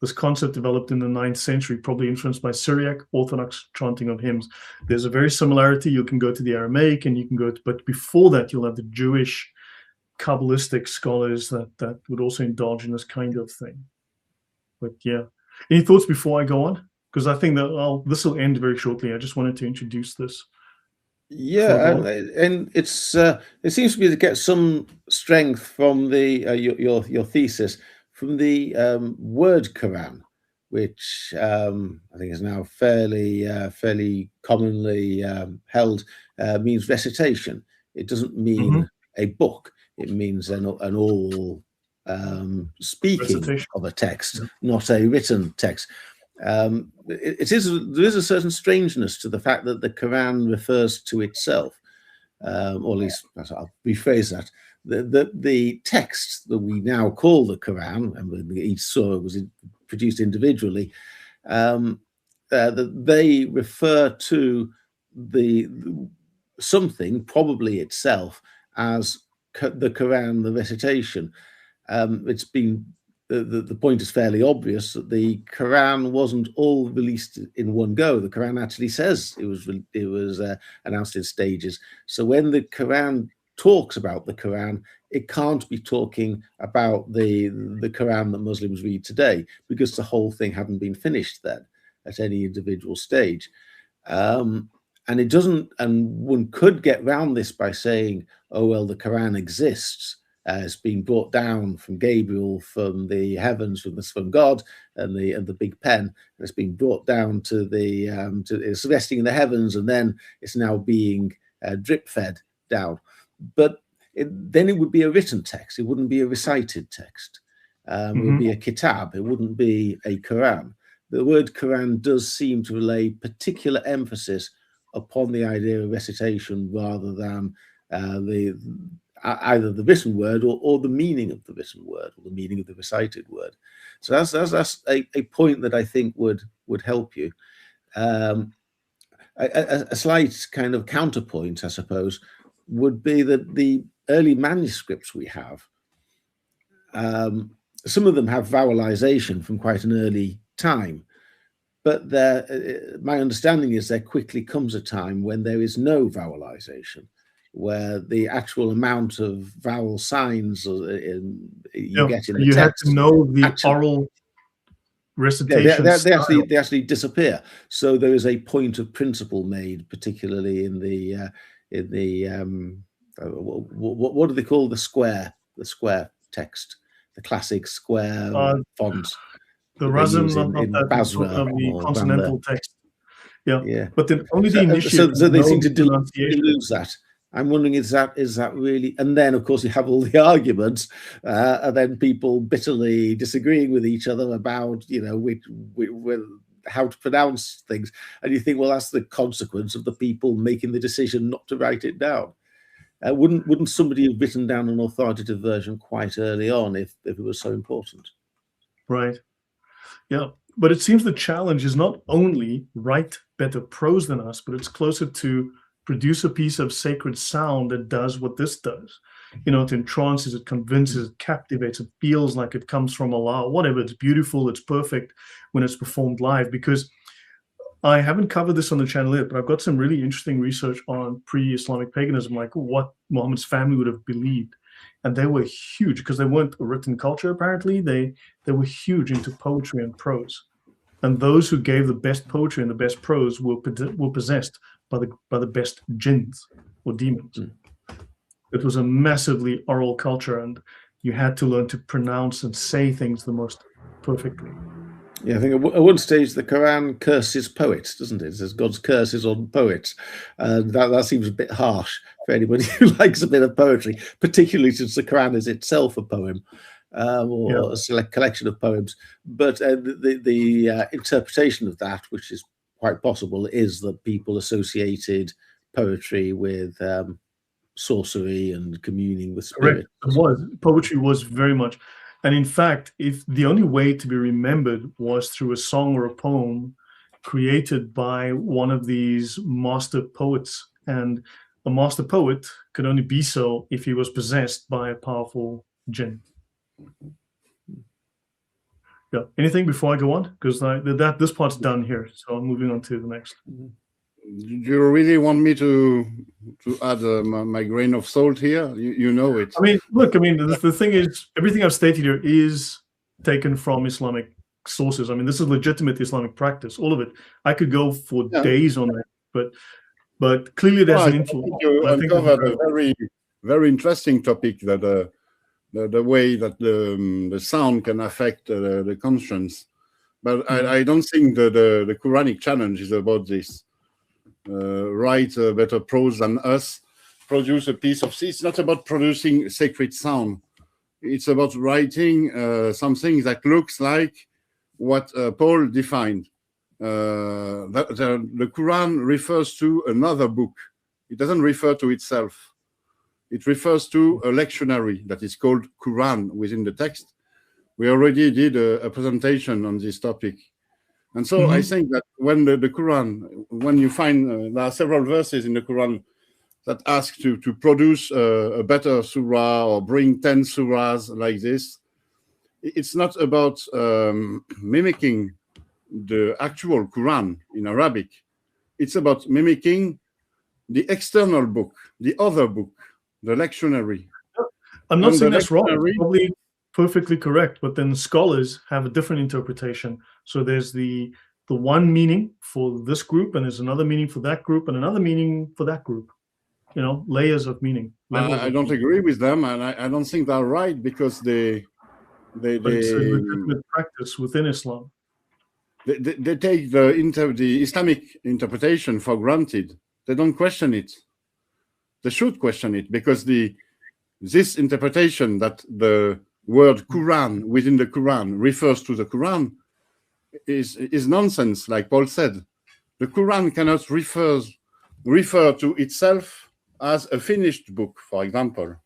A: This concept developed in the 9th century, probably influenced by Syriac Orthodox chanting of hymns. There's a very similarity. You can go to the Aramaic and you can go to, but before that, you'll have the Jewish Kabbalistic scholars that would also indulge in this kind of thing. But yeah, any thoughts before I go on? Because I think that this will end very shortly. I just wanted to introduce this.
B: Yeah, and it's it seems to me to get some strength from the your thesis from the word Quran, which I think is now fairly commonly held, means recitation. It doesn't mean a book. It means an oral speaking recitation of a text, not a written text. There is a certain strangeness to the fact that the Quran refers to itself, or at least I'll rephrase that. The text that we now call the Quran, and each surah was produced individually, they refer to something, probably itself, as the Quran, the recitation. It's been the point is fairly obvious that the Quran wasn't all released in one go. The Quran actually says it was announced in stages. So when the Quran talks about the Quran, it can't be talking about the Quran that Muslims read today, because the whole thing hadn't been finished then at any individual stage. And it doesn't, and one could get around this by saying, oh, well, the Quran exists. It's been brought down from Gabriel, from the heavens, from God, and the big pen. And it's been brought down to it's resting in the heavens, and then it's now being drip fed down. But then it would be a written text. It wouldn't be a recited text. It would be a kitab. It wouldn't be a Quran. The word Quran does seem to lay particular emphasis upon the idea of recitation rather than either the written word or the meaning of the written word, or the meaning of the recited word. So that's a point that I think would help you. A slight kind of counterpoint, I suppose, would be that the early manuscripts we have, some of them have vowelization from quite an early time, but my understanding is there quickly comes a time when there is no vowelization, where the actual amount of vowel signs you get in the text,
A: have to know the oral recitation.
B: They actually disappear. So there is a point of principle made, particularly in the what do they call the square text, the classic square fonts,
A: the Razm of the consonantal text. Yeah. But then only the initiative.
B: So they seem to lose that. I'm wondering, is that really? And then, of course, you have all the arguments, and then people bitterly disagreeing with each other about, how to pronounce things. And you think, well, that's the consequence of the people making the decision not to write it down. Wouldn't somebody have written down an authoritative version quite early on if it was so important?
A: Right. Yeah. But it seems the challenge is not only write better prose than us, but it's closer to produce a piece of sacred sound that does what this does. It entrances, it convinces, it captivates, it feels like it comes from Allah, whatever. It's beautiful, it's perfect when it's performed live. Because I haven't covered this on the channel yet, but I've got some really interesting research on pre-Islamic paganism, like what Muhammad's family would have believed. And they were huge, because they weren't a written culture, apparently. They were huge into poetry and prose. And those who gave the best poetry and the best prose were possessed by the best jinns or demons. It was a massively oral culture, and you had to learn to pronounce and say things the most perfectly.
B: Yeah, I think at one stage the Quran curses poets, doesn't it? It says God's curses on poets. That seems a bit harsh for anybody who likes a bit of poetry, particularly since the Quran is itself a poem. Or a select collection of poems. But the interpretation of that, which is quite possible, is that people associated poetry with sorcery and communing with spirits.
A: Correct. Poetry was very much. And in fact, if the only way to be remembered was through a song or a poem created by one of these master poets, and a master poet could only be so if he was possessed by a powerful jinn. Yeah. Anything before I go on? Because this part's done here, so I'm moving on to the next.
C: Do you really want me to add my grain of salt here? You know it.
A: I mean, look. I mean, the thing is, everything I've stated here is taken from Islamic sources. I mean, this is legitimate Islamic practice. All of it. I could go for days on that, but clearly there's an influence.
C: You uncovered a very interesting topic, that the way that the sound can affect the conscience. But I don't think the Quranic challenge is about this. Write better prose than us, produce a piece of... It's not about producing sacred sound. It's about writing something that looks like what Paul defined. The Quran refers to another book. It doesn't refer to itself. It refers to a lectionary that is called Quran within the text. We already did a presentation on this topic. And so I think that when the Quran, when you find there are several verses in the Quran that ask to produce a better surah or bring 10 surahs like this, it's not about mimicking the actual Quran in Arabic. It's about mimicking the external book, the other book, the lectionary.
A: I'm not saying that's wrong. It's probably perfectly correct, but then scholars have a different interpretation. So there's the one meaning for this group, and there's another meaning for that group, and another meaning for that group. You know, layers of meaning.
C: I don't agree with them, and I don't think they're right, because they
A: it's a legitimate practice within Islam.
C: They take the Islamic interpretation for granted. They don't question it. They should question it, because this interpretation that the word Quran within the Quran refers to the Quran is nonsense, like Paul said. The Quran cannot refer to itself as a finished book, for example.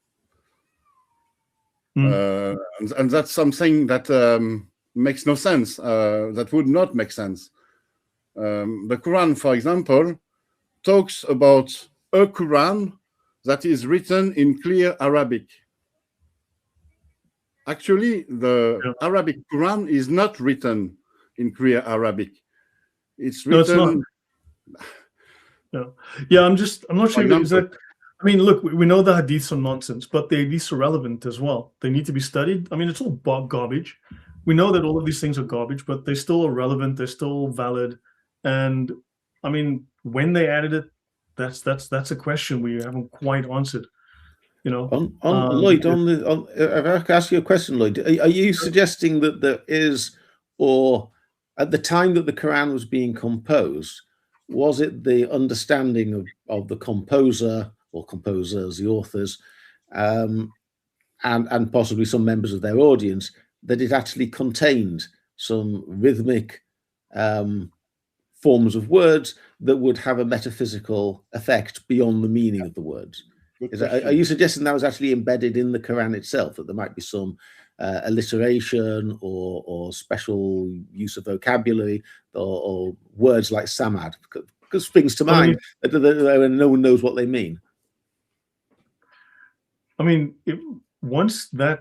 C: And that's something that makes no sense, that would not make sense. The Quran, for example, talks about a Quran that is written in clear Arabic. Actually, the Arabic Quran is not written in clear Arabic. It's written...
A: No, it's not. Yeah, I'm not sure. Is that... I mean, look, we know the hadiths are nonsense, but the hadiths are relevant as well. They need to be studied. I mean, it's all garbage. We know that all of these things are garbage, but they still are relevant. They're still valid. And I mean, when they added it, that's a question we haven't quite answered. You know,
B: Lloyd, if I could ask you a question, Lloyd, are you suggesting that there is, or at the time that the Quran was being composed, was it the understanding of the composer or composers, the authors, and possibly some members of their audience, that it actually contained some rhythmic forms of words that would have a metaphysical effect beyond the meaning of the words? Are you suggesting that was actually embedded in the Quran itself, that there might be some alliteration or special use of vocabulary or words like samad? Because springs to mind that no one knows what they mean.
A: I mean, once the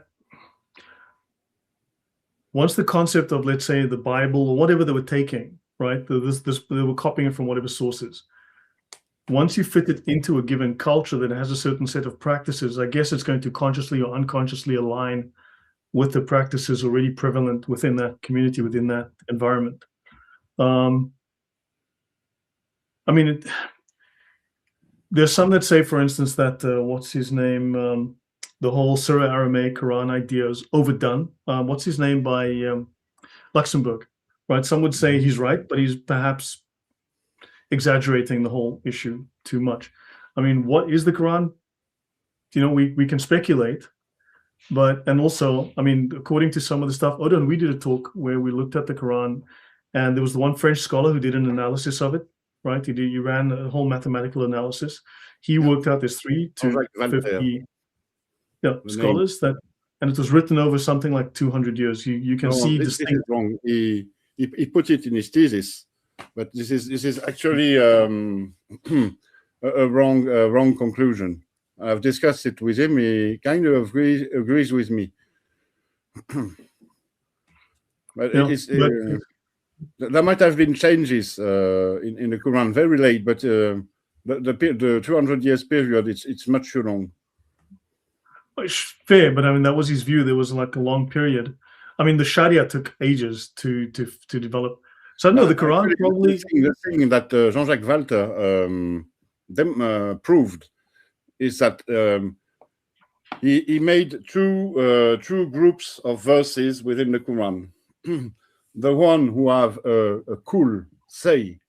A: concept of, let's say, the Bible or whatever they were taking, right? They were copying it from whatever sources. Once you fit it into a given culture that has a certain set of practices, I guess it's going to consciously or unconsciously align with the practices already prevalent within that community, within that environment. I mean, there's some that say, for instance, that what's his name? The whole Syro-Aramaic Quran idea is overdone. What's his name by Luxembourg, right? Some would say he's right, but he's perhaps exaggerating the whole issue too much. I mean, what is the Quran? You know, we can speculate, and also, I mean, according to some of the stuff, Odon, we did a talk where we looked at the Quran, and there was the one French scholar who did an analysis of it, right? He ran a whole mathematical analysis. He worked out there's 3 to 50 scholars that, and it was written over something like 200 years. You can see
C: this is wrong. He put it in his thesis, but this is actually a wrong conclusion. I've discussed it with him. He kind of agrees with me. But
A: Yeah,
C: there might have been changes in the Quran very late, but the 200 years period, it's much too long.
A: it's fair, but I mean that was his view. There was like a long period. I mean, the Sharia took ages to develop. So I know the Quran probably.
C: The thing that Jean-Jacques Walter proved is that he made two groups of verses within the Quran. The one who have a kul say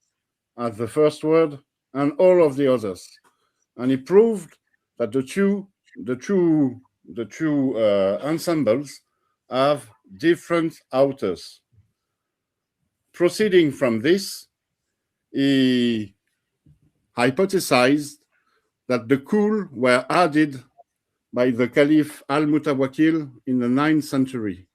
C: as the first word, and all of the others, and he proved that the two ensembles have different authors. Proceeding from this, he hypothesized that the kul were added by the Caliph Al-Mutawakkil in the 9th century.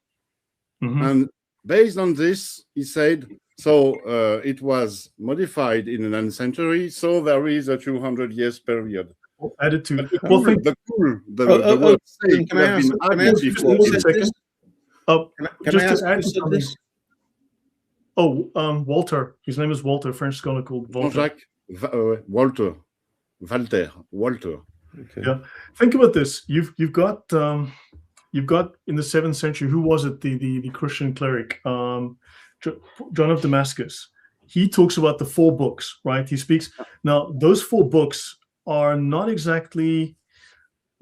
C: And based on this, he said, so it was modified in the 9th century, so there is a 200 years period.
A: Added to
C: the word say could have been added before.
A: Just to add something. Walter. His name is Walter, French scholar called Walter.
C: Walter.
A: Okay. Yeah. Think about this. You've got in the 7th century, who was it? The Christian cleric, John of Damascus. He talks about the 4 books, right? He speaks. Now, those 4 books are not exactly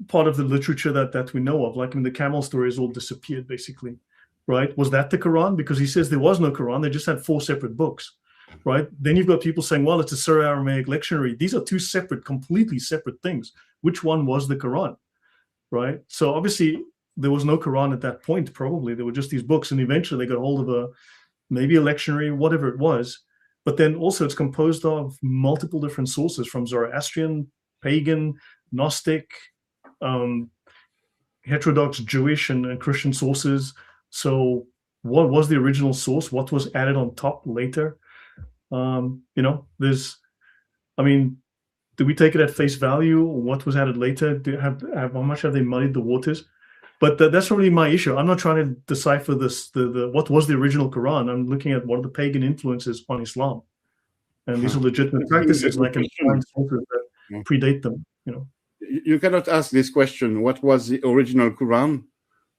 A: part of the literature that we know of. Like, I mean, the camel story has all disappeared, basically, right? Was that the Quran? Because he says there was no Quran. They just had 4 separate books, right? Then you've got people saying, well, it's a Syro-Aramaic lectionary. These are 2 separate, completely separate things. Which one was the Quran, right? So obviously, there was no Quran at that point, probably. There were just these books, and eventually they got hold of maybe a lectionary, whatever it was. But then also it's composed of multiple different sources from Zoroastrian, pagan, Gnostic, heterodox Jewish and Christian sources. So what was the original source? What was added on top later? Do we take it at face value? What was added later? How much have they muddied the waters? But that's really my issue. I'm not trying to decipher what was the original Quran. I'm looking at what are the pagan influences on Islam, and these are legitimate practices, and I can find sources that predate them.
C: You cannot ask this question, what was the original Quran,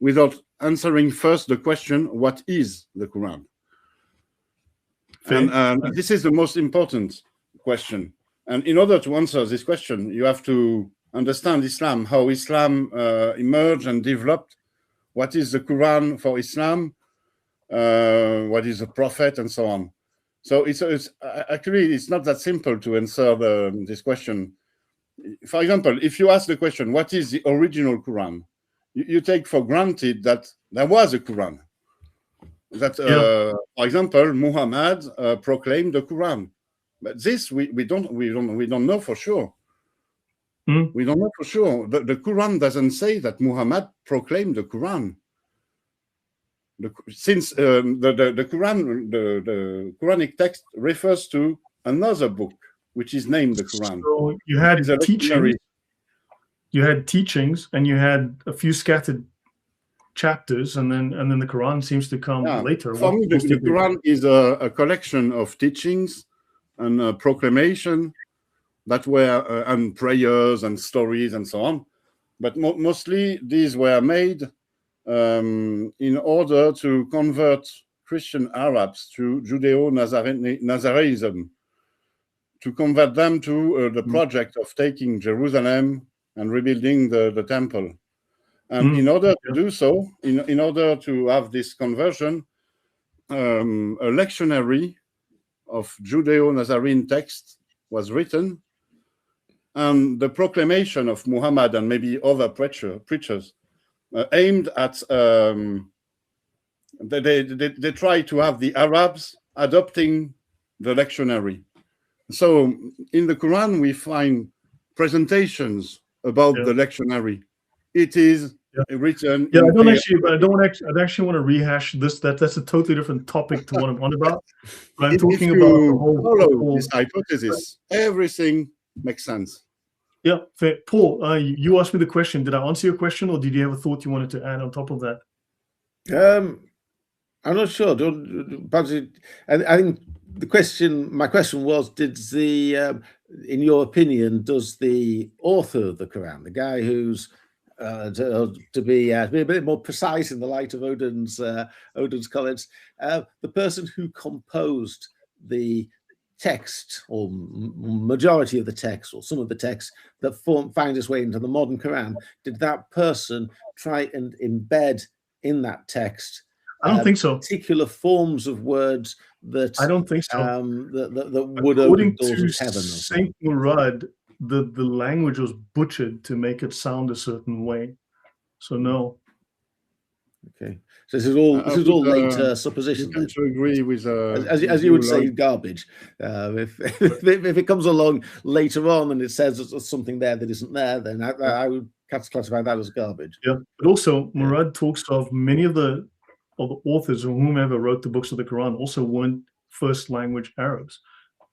C: without answering first the question, what is the Quran? And this is the most important question. And in order to answer this question, you have to understand Islam, how Islam emerged and developed, what is the Quran for Islam, what is a prophet, and so on. So it's actually, it's not that simple to answer this question. For example, if you ask the question, what is the original Quran? You take for granted that there was a Quran. That, for example, Muḥammad proclaimed the Quran. But this we don't know for sure. We don't know for sure. The Quran doesn't say that Muhammad proclaimed the Quran. Since the Quran, the Quranic text refers to another book, which is named the Quran.
A: So you had teachings, and you had a few scattered chapters, and then the Quran seems to come later.
C: For me, the Quran is a collection of teachings and proclamation that were and prayers and stories and so on, but mostly these were made in order to convert Christian Arabs to Judeo-Nazarenism, to convert them to the project of taking Jerusalem and rebuilding the temple. And in order to do so, in order to have this conversion, a lectionary of Judeo-Nazarene text was written, and the proclamation of Muhammad and maybe other preachers aimed at they try to have the Arabs adopting the lectionary. So in the Quran we find presentations about the lectionary. It is written.
A: I don't actually want to rehash this. That's a totally different topic to what I'm on about. But I'm talking about the whole
C: this hypothesis. Everything makes sense.
A: Yeah, fair. Paul, you asked me the question. Did I answer your question, or did you have a thought you wanted to add on top of that?
B: I'm not sure. But I think my question was, did in your opinion, does the author of the Quran, the guy who's to be a bit more precise in the light of Odin's comments, the person who composed the text, or majority of the text, or some of the text that finds its way into the modern Quran, did that person try and embed in that text
A: I don't think so.
B: particular forms of words that
A: I don't think so.
B: that would open doors of heaven?
A: Saint Murad, the language was butchered to make it sound a certain way. So no.
B: Okay, so this is all later supposition.
C: To agree with
B: as you would say, garbage. If it comes along later on and it says there's something there that isn't there, then I would classify that as garbage.
A: Yeah, but also Murad talks of many of the authors or whomever wrote the books of the Quran also weren't first language Arabs.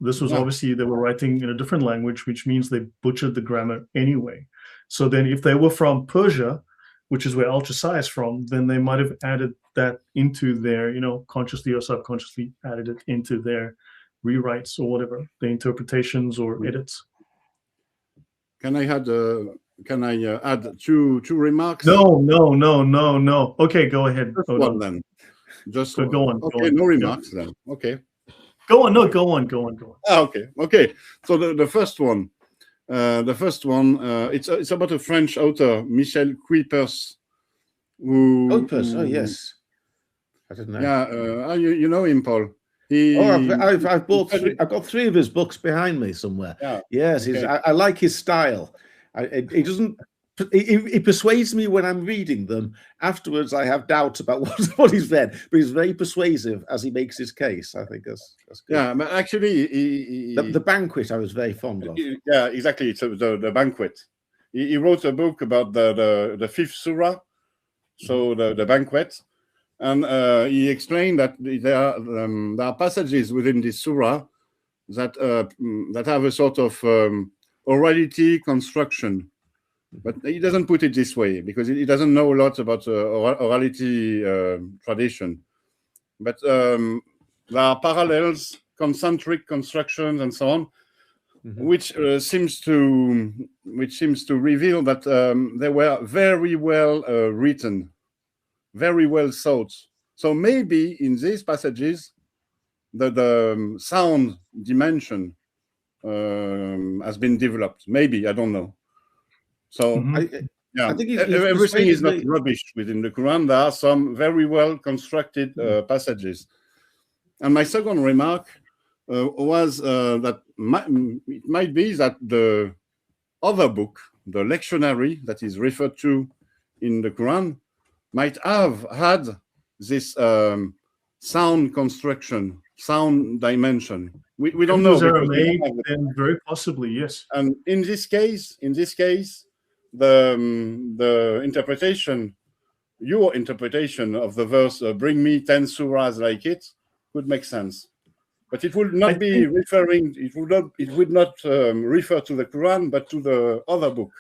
A: This was obviously they were writing in a different language, which means they butchered the grammar anyway. So then if they were from Persia, which is where Elchasai is from, then they might have added that into their, consciously or subconsciously added it into their rewrites or whatever, the interpretations or edits.
C: Can I add two remarks?
A: No. Okay, go ahead.
C: Just one then. Just
A: so go on.
C: Okay,
A: go on.
C: No remarks then. Okay.
A: Go on. No, go on.
C: Okay. So the first one. It's about a French author, Michel Cuypers, who.
B: Cuypers, oh yes, I didn't know.
C: Yeah, you know him, Paul.
B: I've got 3 of his books behind me somewhere.
C: Yeah.
B: Yes,
C: okay.
B: I like his style. He doesn't. He persuades me when I'm reading them. Afterwards, I have doubts about what he's read, but he's very persuasive as he makes his case. I think that's good.
C: Yeah, but actually,
B: the Banquet I was very fond of.
C: Yeah, exactly. It's the Banquet. He wrote a book about the 5th surah, so the Banquet, and he explained that there are passages within this surah that have a sort of orality construction. But he doesn't put it this way because he doesn't know a lot about orality tradition. But there are parallels, concentric constructions, and so on, which seems to reveal that they were very well written, very well thought. So maybe in these passages, the sound dimension has been developed. Maybe, I don't know. So I think everything is not rubbish within the Quran. There are some very well constructed passages. And my second remark was that it might be that the other book, the lectionary that is referred to in the Quran, might have had this sound construction, sound dimension. We don't know.
A: Aramaic, then very possibly, yes.
C: And in this case, the interpretation, your interpretation of the verse, bring me 10 surahs like it, could make sense. But it would not it would not refer to the Quran, but to the other book.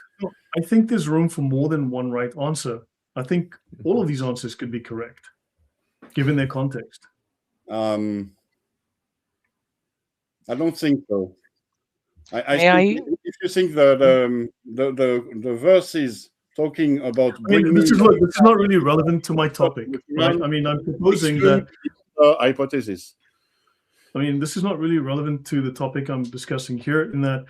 A: I think there's room for more than one right answer. I think all of these answers could be correct, given their context.
C: I don't think so. If you think the verse is talking about,
A: this is not really relevant to my topic, right? I mean, I'm proposing that
C: hypothesis.
A: I mean, this is not really relevant to the topic I'm discussing here. In that,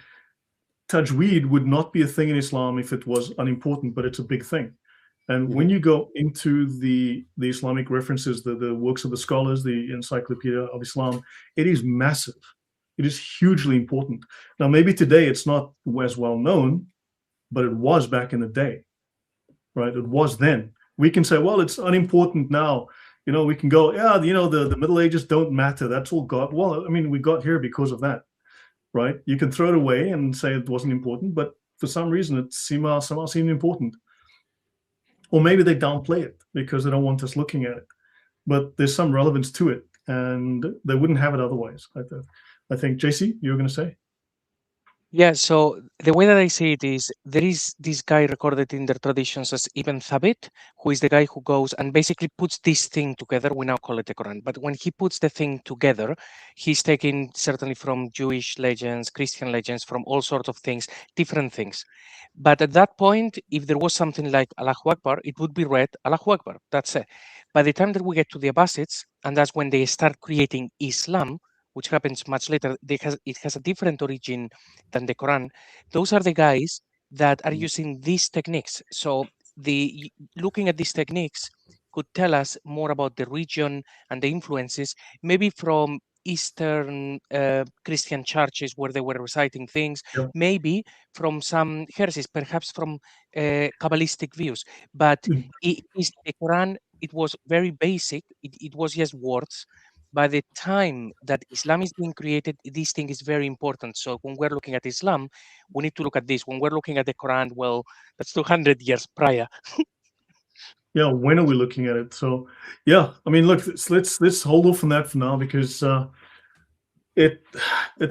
A: tajweed would not be a thing in Islam if it was unimportant, but it's a big thing. And when you go into the Islamic references, the works of the scholars, the Encyclopedia of Islam, it is massive. It is hugely important. Now, maybe today it's not as well known, but it was back in the day, right? It was then. We can say, well, it's unimportant now. We can go, the Middle Ages don't matter. That's all God. Well, I mean, we got here because of that, right? You can throw it away and say it wasn't important, but for some reason it somehow seemed important. Or maybe they downplay it because they don't want us looking at it. But there's some relevance to it, and they wouldn't have it otherwise. I think, JC, you were going to say?
D: Yeah, so the way that I see it is there is this guy recorded in their traditions as Ibn Thabit, who is the guy who goes and basically puts this thing together. We now call it the Quran. But when he puts the thing together, he's taking certainly from Jewish legends, Christian legends, from all sorts of things, different things. But at that point, if there was something like Allahu Akbar, it would be read Allahu Akbar. That's it. By the time that we get to the Abbasids, and that's when they start creating Islam, which happens much later, it has a different origin than the Quran. Those are the guys that are using these techniques. So looking at these techniques could tell us more about the region and the influences, maybe from Eastern Christian churches where they were reciting things, maybe from some heresies, perhaps from Kabbalistic views. But the Quran, it was very basic. It was just words. By the time that Islam is being created, this thing is very important. So when we're looking at Islam, we need to look at this. When we're looking at the Quran, well, that's 200 years prior.
A: Yeah, when are we looking at it? So, yeah, I mean, look, let's hold off on that for now, because it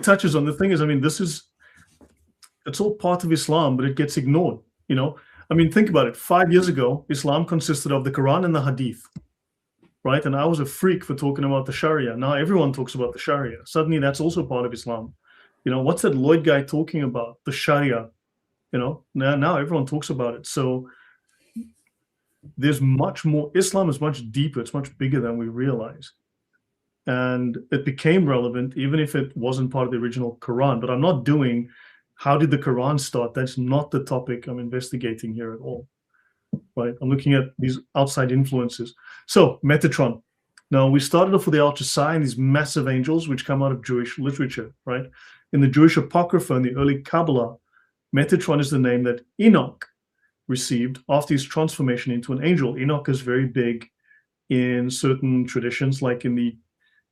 A: touches on the thing is, I mean, it's all part of Islam, but it gets ignored. You know, I mean, think about it. 5 years ago, Islam consisted of the Quran and the Hadith, right? And I was a freak for talking about the Sharia. Now everyone talks about the Sharia. Suddenly, that's also part of Islam. You know, what's that Lloyd guy talking about? The Sharia. You know, now everyone talks about it. So there's much more. Islam is much deeper. It's much bigger than we realize. And it became relevant, even if it wasn't part of the original Quran. But I'm not doing, how did the Quran start? That's not the topic I'm investigating here at all, right? I'm looking at these outside influences. So, Metatron. Now, we started off with the Elchasai and these massive angels, which come out of Jewish literature, right? In the Jewish Apocrypha and the early Kabbalah, Metatron is the name that Enoch received after his transformation into an angel. Enoch is very big in certain traditions, like in the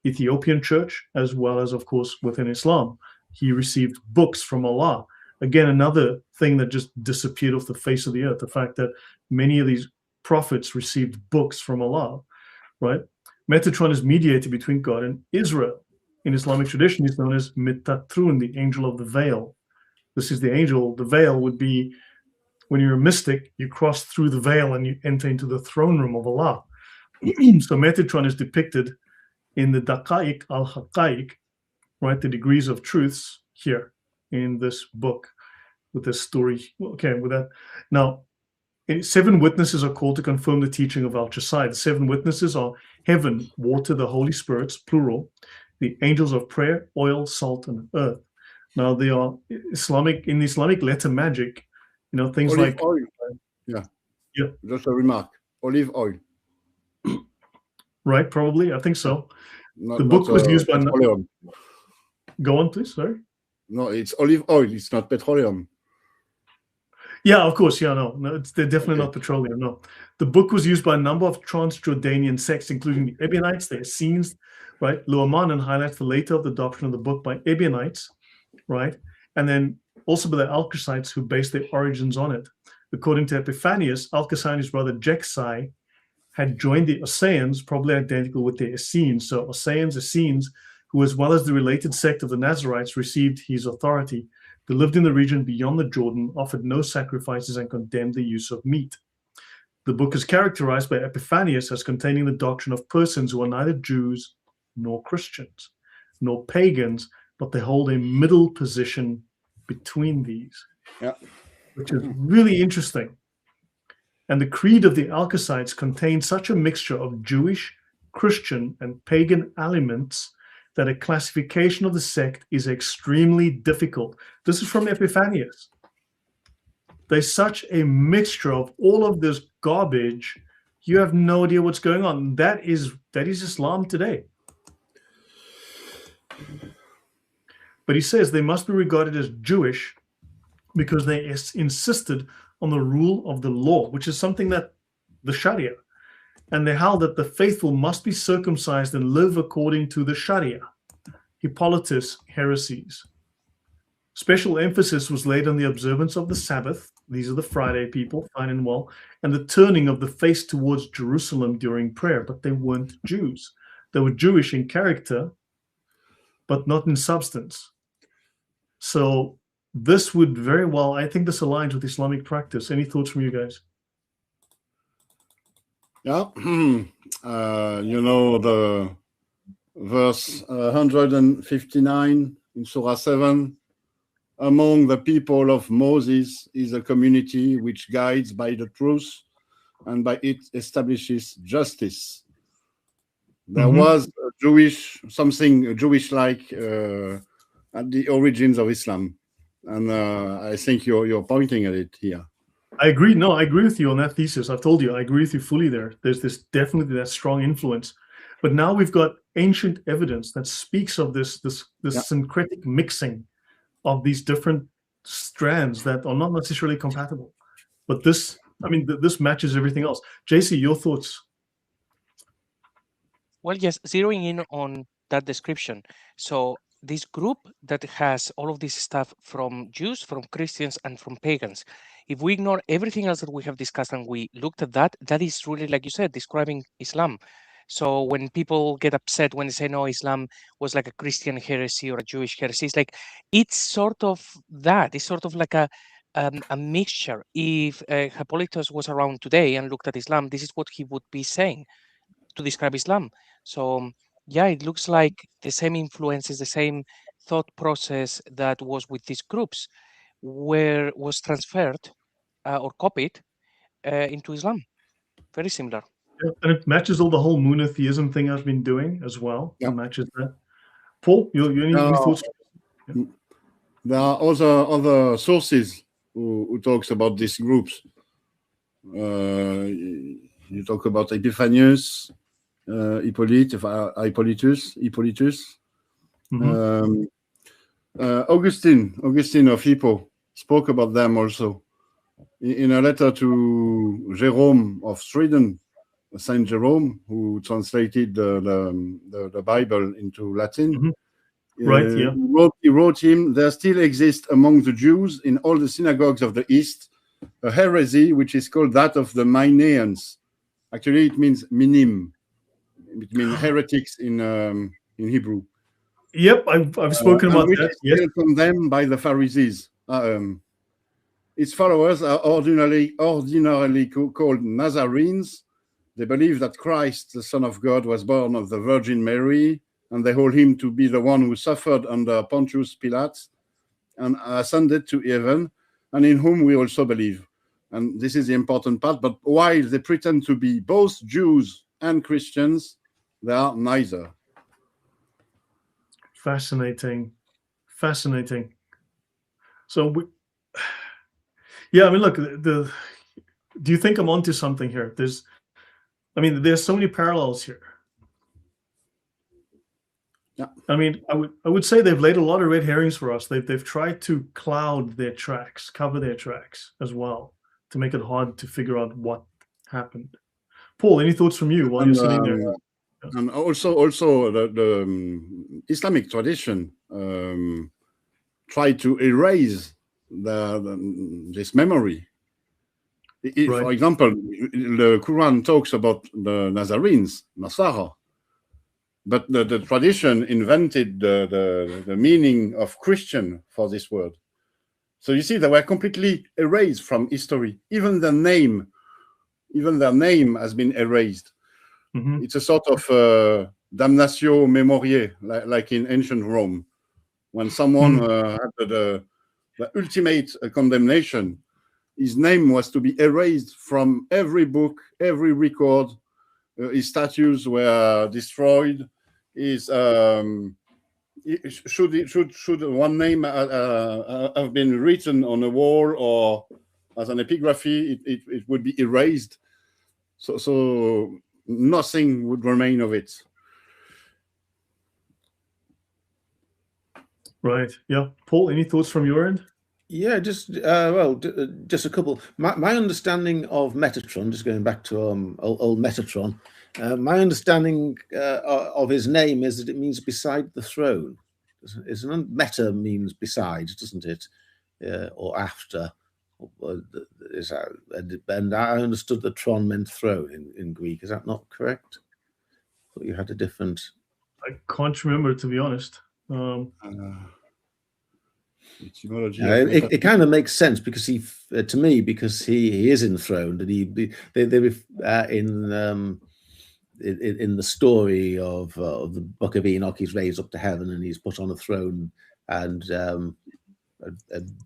A: Ethiopian church, as well as, of course, within Islam. He received books from Allah. Again, another thing that just disappeared off the face of the earth, the fact that many of these prophets received books from Allah, right? Metatron is mediator between God and Israel. In Islamic tradition, he's known as Metatrun, the angel of the veil. This is the angel. The veil would be, when you're a mystic, you cross through the veil and you enter into the throne room of Allah. So Metatron is depicted in the Daqa'iq al-Haqa'iq, right, the degrees of truths here in this book with this story. Okay, with that. Now, 7 witnesses are called to confirm the teaching of Elchasai. The 7 witnesses are heaven, water, the Holy Spirits, plural, the angels of prayer, oil, salt, and earth. Now, they are Islamic, in Islamic letter magic, you know, things
C: olive
A: like
C: oil. Yeah. Just a remark. Olive oil.
A: Right, probably. I think so. The book was used by
C: petroleum.
A: Go on, please. Sorry.
C: No, it's olive oil. It's not petroleum.
A: Yeah, of course. Yeah, no, they're definitely not petroleum. No, the book was used by a number of Transjordanian sects, including the Ebionites, the Essenes, right? Luhmann highlights the later adoption of the book by Ebionites, right? And then also by the Alchasites, who based their origins on it. According to Epiphanius, Alchasai and his brother Jeksai had joined the Osaeans, probably identical with the Essenes. So Essenes, who as well as the related sect of the Nazarites received his authority. They lived in the region beyond the Jordan, offered no sacrifices, and condemned the use of meat. The book is characterized by Epiphanius as containing the doctrine of persons who are neither Jews nor Christians, nor pagans, but they hold a middle position between these, which is really interesting. And the creed of the Alchasites contained such a mixture of Jewish, Christian, and pagan elements that a classification of the sect is extremely difficult. This is from Epiphanius. There's such a mixture of all of this garbage, you have no idea what's going on. That is Islam today. But he says they must be regarded as Jewish because they insisted on the rule of the law, which is something that the Sharia, and they held that the faithful must be circumcised and live according to the Sharia. Hippolytus heresies. Special emphasis was laid on the observance of the Sabbath. These are the Friday people, fine and well, and the turning of the face towards Jerusalem during prayer, but they weren't Jews. They were Jewish in character, but not in substance. So this would very well, I think this aligns with Islamic practice. Any thoughts from you guys?
C: Yeah, you know the verse 159 in Surah 7, among the people of Moses is a community which guides by the truth and by it establishes justice. There was a something Jewish-like at the origins of Islam, and I think you're pointing at it here.
A: I agree. No, I agree with you on that thesis. I've told you, I agree with you fully there. There's this definitely that strong influence. But now we've got ancient evidence that speaks of this syncretic mixing of these different strands that are not necessarily compatible. But this, I mean, this matches everything else. JC, your thoughts?
D: Well, yes, zeroing in on that description. So this group that has all of this stuff from Jews, from Christians, and from pagans, if we ignore everything else that we have discussed and we looked at that, that is really, like you said, describing Islam. So when people get upset when they say, no, Islam was like a Christian heresy or a Jewish heresy, it's like, it's sort of that. It's sort of like a mixture. If Hippolytus was around today and looked at Islam, this is what he would be saying to describe Islam. So yeah, it looks like the same influences, the same thought process that was with these groups was transferred or copied into Islam. Very similar.
A: Yeah, and it matches all the whole monotheism thing I've been doing as well.
C: Yeah.
A: It matches that. Paul, you any thoughts?
C: Yeah. There are other sources who talks about these groups. You talk about Epiphanius, Hippolytus. Augustine of Hippo spoke about them also in a letter to Jerome of Sweden, Saint Jerome, who translated the Bible into Latin.
A: Right, yeah.
C: He wrote him, there still exists among the Jews in all the synagogues of the East a heresy which is called that of the Maniaeans. Actually, it means minim. It means heretics in Hebrew.
A: Yep, I've spoken about that.
C: Yes, condemned by the Pharisees. Its followers are ordinarily called Nazarenes. They believe that Christ, the Son of God, was born of the Virgin Mary, and they hold him to be the one who suffered under Pontius Pilate and ascended to heaven, and in whom we also believe. And this is the important part. But while they pretend to be both Jews and Christians, they are neither.
A: Fascinating. So, yeah, I mean, look, do you think I'm onto something here? There's so many parallels here.
C: Yeah.
A: I mean, I would say they've laid a lot of red herrings for us. They've tried to cloud their tracks, cover their tracks as well, to make it hard to figure out what happened. Paul, any thoughts from you while you're sitting there?
C: And also the Islamic tradition tried to erase this memory. Right. For example, the Quran talks about the Nazarenes, Nasara, but the tradition invented the meaning of Christian for this word. So you see, they were completely erased from history. Even their name has been erased. Mm-hmm. It's a sort of damnatio memoriae, like in ancient Rome. When someone had the ultimate condemnation, his name was to be erased from every book, every record. His statues were destroyed. Should one name have been written on a wall or as an epigraphy, it would be erased. So nothing would remain of it. Right.
A: Yeah. Paul, any thoughts from your end?
B: Yeah, just just a couple. My understanding of Metatron, just going back to old Metatron, my understanding of his name is that it means beside the throne. Meta means beside, doesn't it? Or after. And I understood that Tron meant throne in Greek. Is that not correct? I thought you had a different.
A: I can't remember, to be honest.
C: Etymology.
B: It kind of makes sense because to me, because he is enthroned, and in the story of the Book of Enoch, he's raised up to heaven and he's put on a throne, and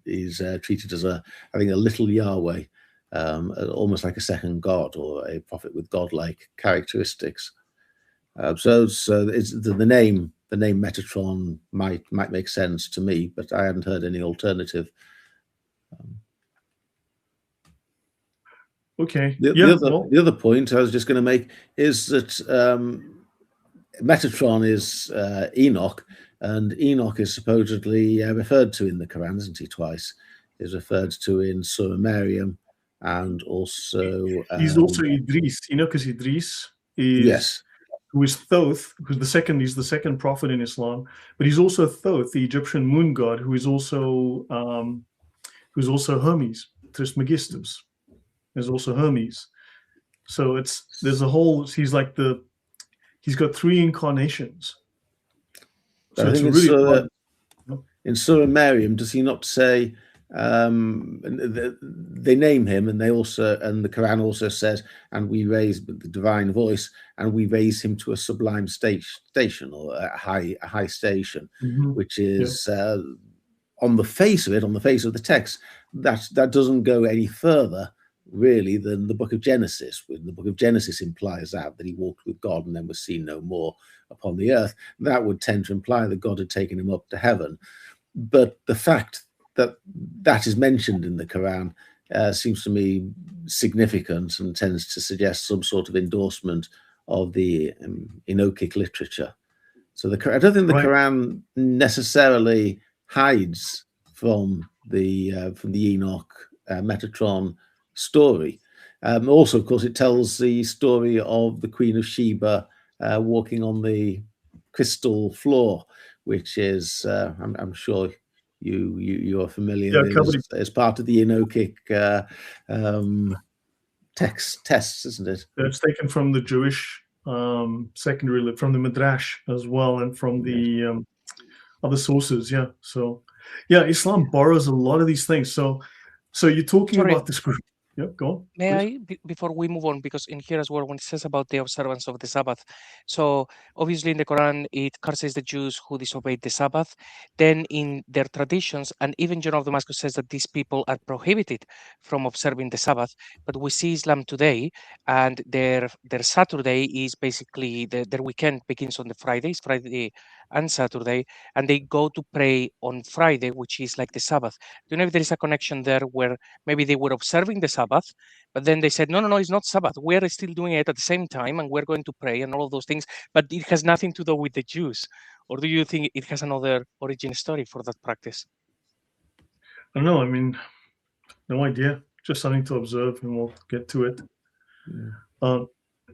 B: he's treated as I think a little Yahweh, almost like a second God or a prophet with godlike characteristics. So it's the name Metatron might make sense to me, but I hadn't heard any alternative.
A: Okay.
B: The other point I was just going to make is that Metatron is Enoch, and Enoch is supposedly referred to in the Quran, isn't he? Twice. Is referred to in Surah Maryam, and also
A: he's also Idris. Enoch is Idris.
B: Yes.
A: Who is Thoth, who's he's the second prophet in Islam, but he's also Thoth, the Egyptian moon god, who is also Hermes, Trismegistus. There's also Hermes. So he's got 3 incarnations. So it's really
B: in Surah Maryam, does he not say they name him, and the Quran also says, and we raise the divine voice, and we raise him to a sublime station, or a high station, which is on the face of the text, that doesn't go any further really than the Book of Genesis. When the Book of Genesis implies that he walked with God and then was seen no more upon the earth, that would tend to imply that God had taken him up to heaven. But the fact that is mentioned in the Quran seems to me significant and tends to suggest some sort of endorsement of the Enochic literature. So I don't think the Quran necessarily hides from the Enoch Metatron story. Also, of course, it tells the story of the Queen of Sheba walking on the crystal floor, which is I'm sure you are familiar as part of the Enochic tests, isn't it?
A: It's taken from the Jewish secondary, from the Midrash as well, and from the other sources. So Islam borrows a lot of these things. So you're talking about this group. Yeah, go on.
D: May I, before we move on, because in here as well, when it says about the observance of the Sabbath, so obviously in the Quran, it curses the Jews who disobeyed the Sabbath. Then in their traditions, and even John of Damascus says that these people are prohibited from observing the Sabbath. But we see Islam today, and their Saturday is basically, their weekend begins on the Friday and Saturday, and they go to pray on Friday, which is like the Sabbath. Do you know if there is a connection there where maybe they were observing the Sabbath, but then they said, no, it's not Sabbath. We're still doing it at the same time, and we're going to pray and all of those things, but it has nothing to do with the Jews? Or do you think it has another origin story for that practice?
A: I don't know. I mean, no idea. Just something to observe, and we'll get to it.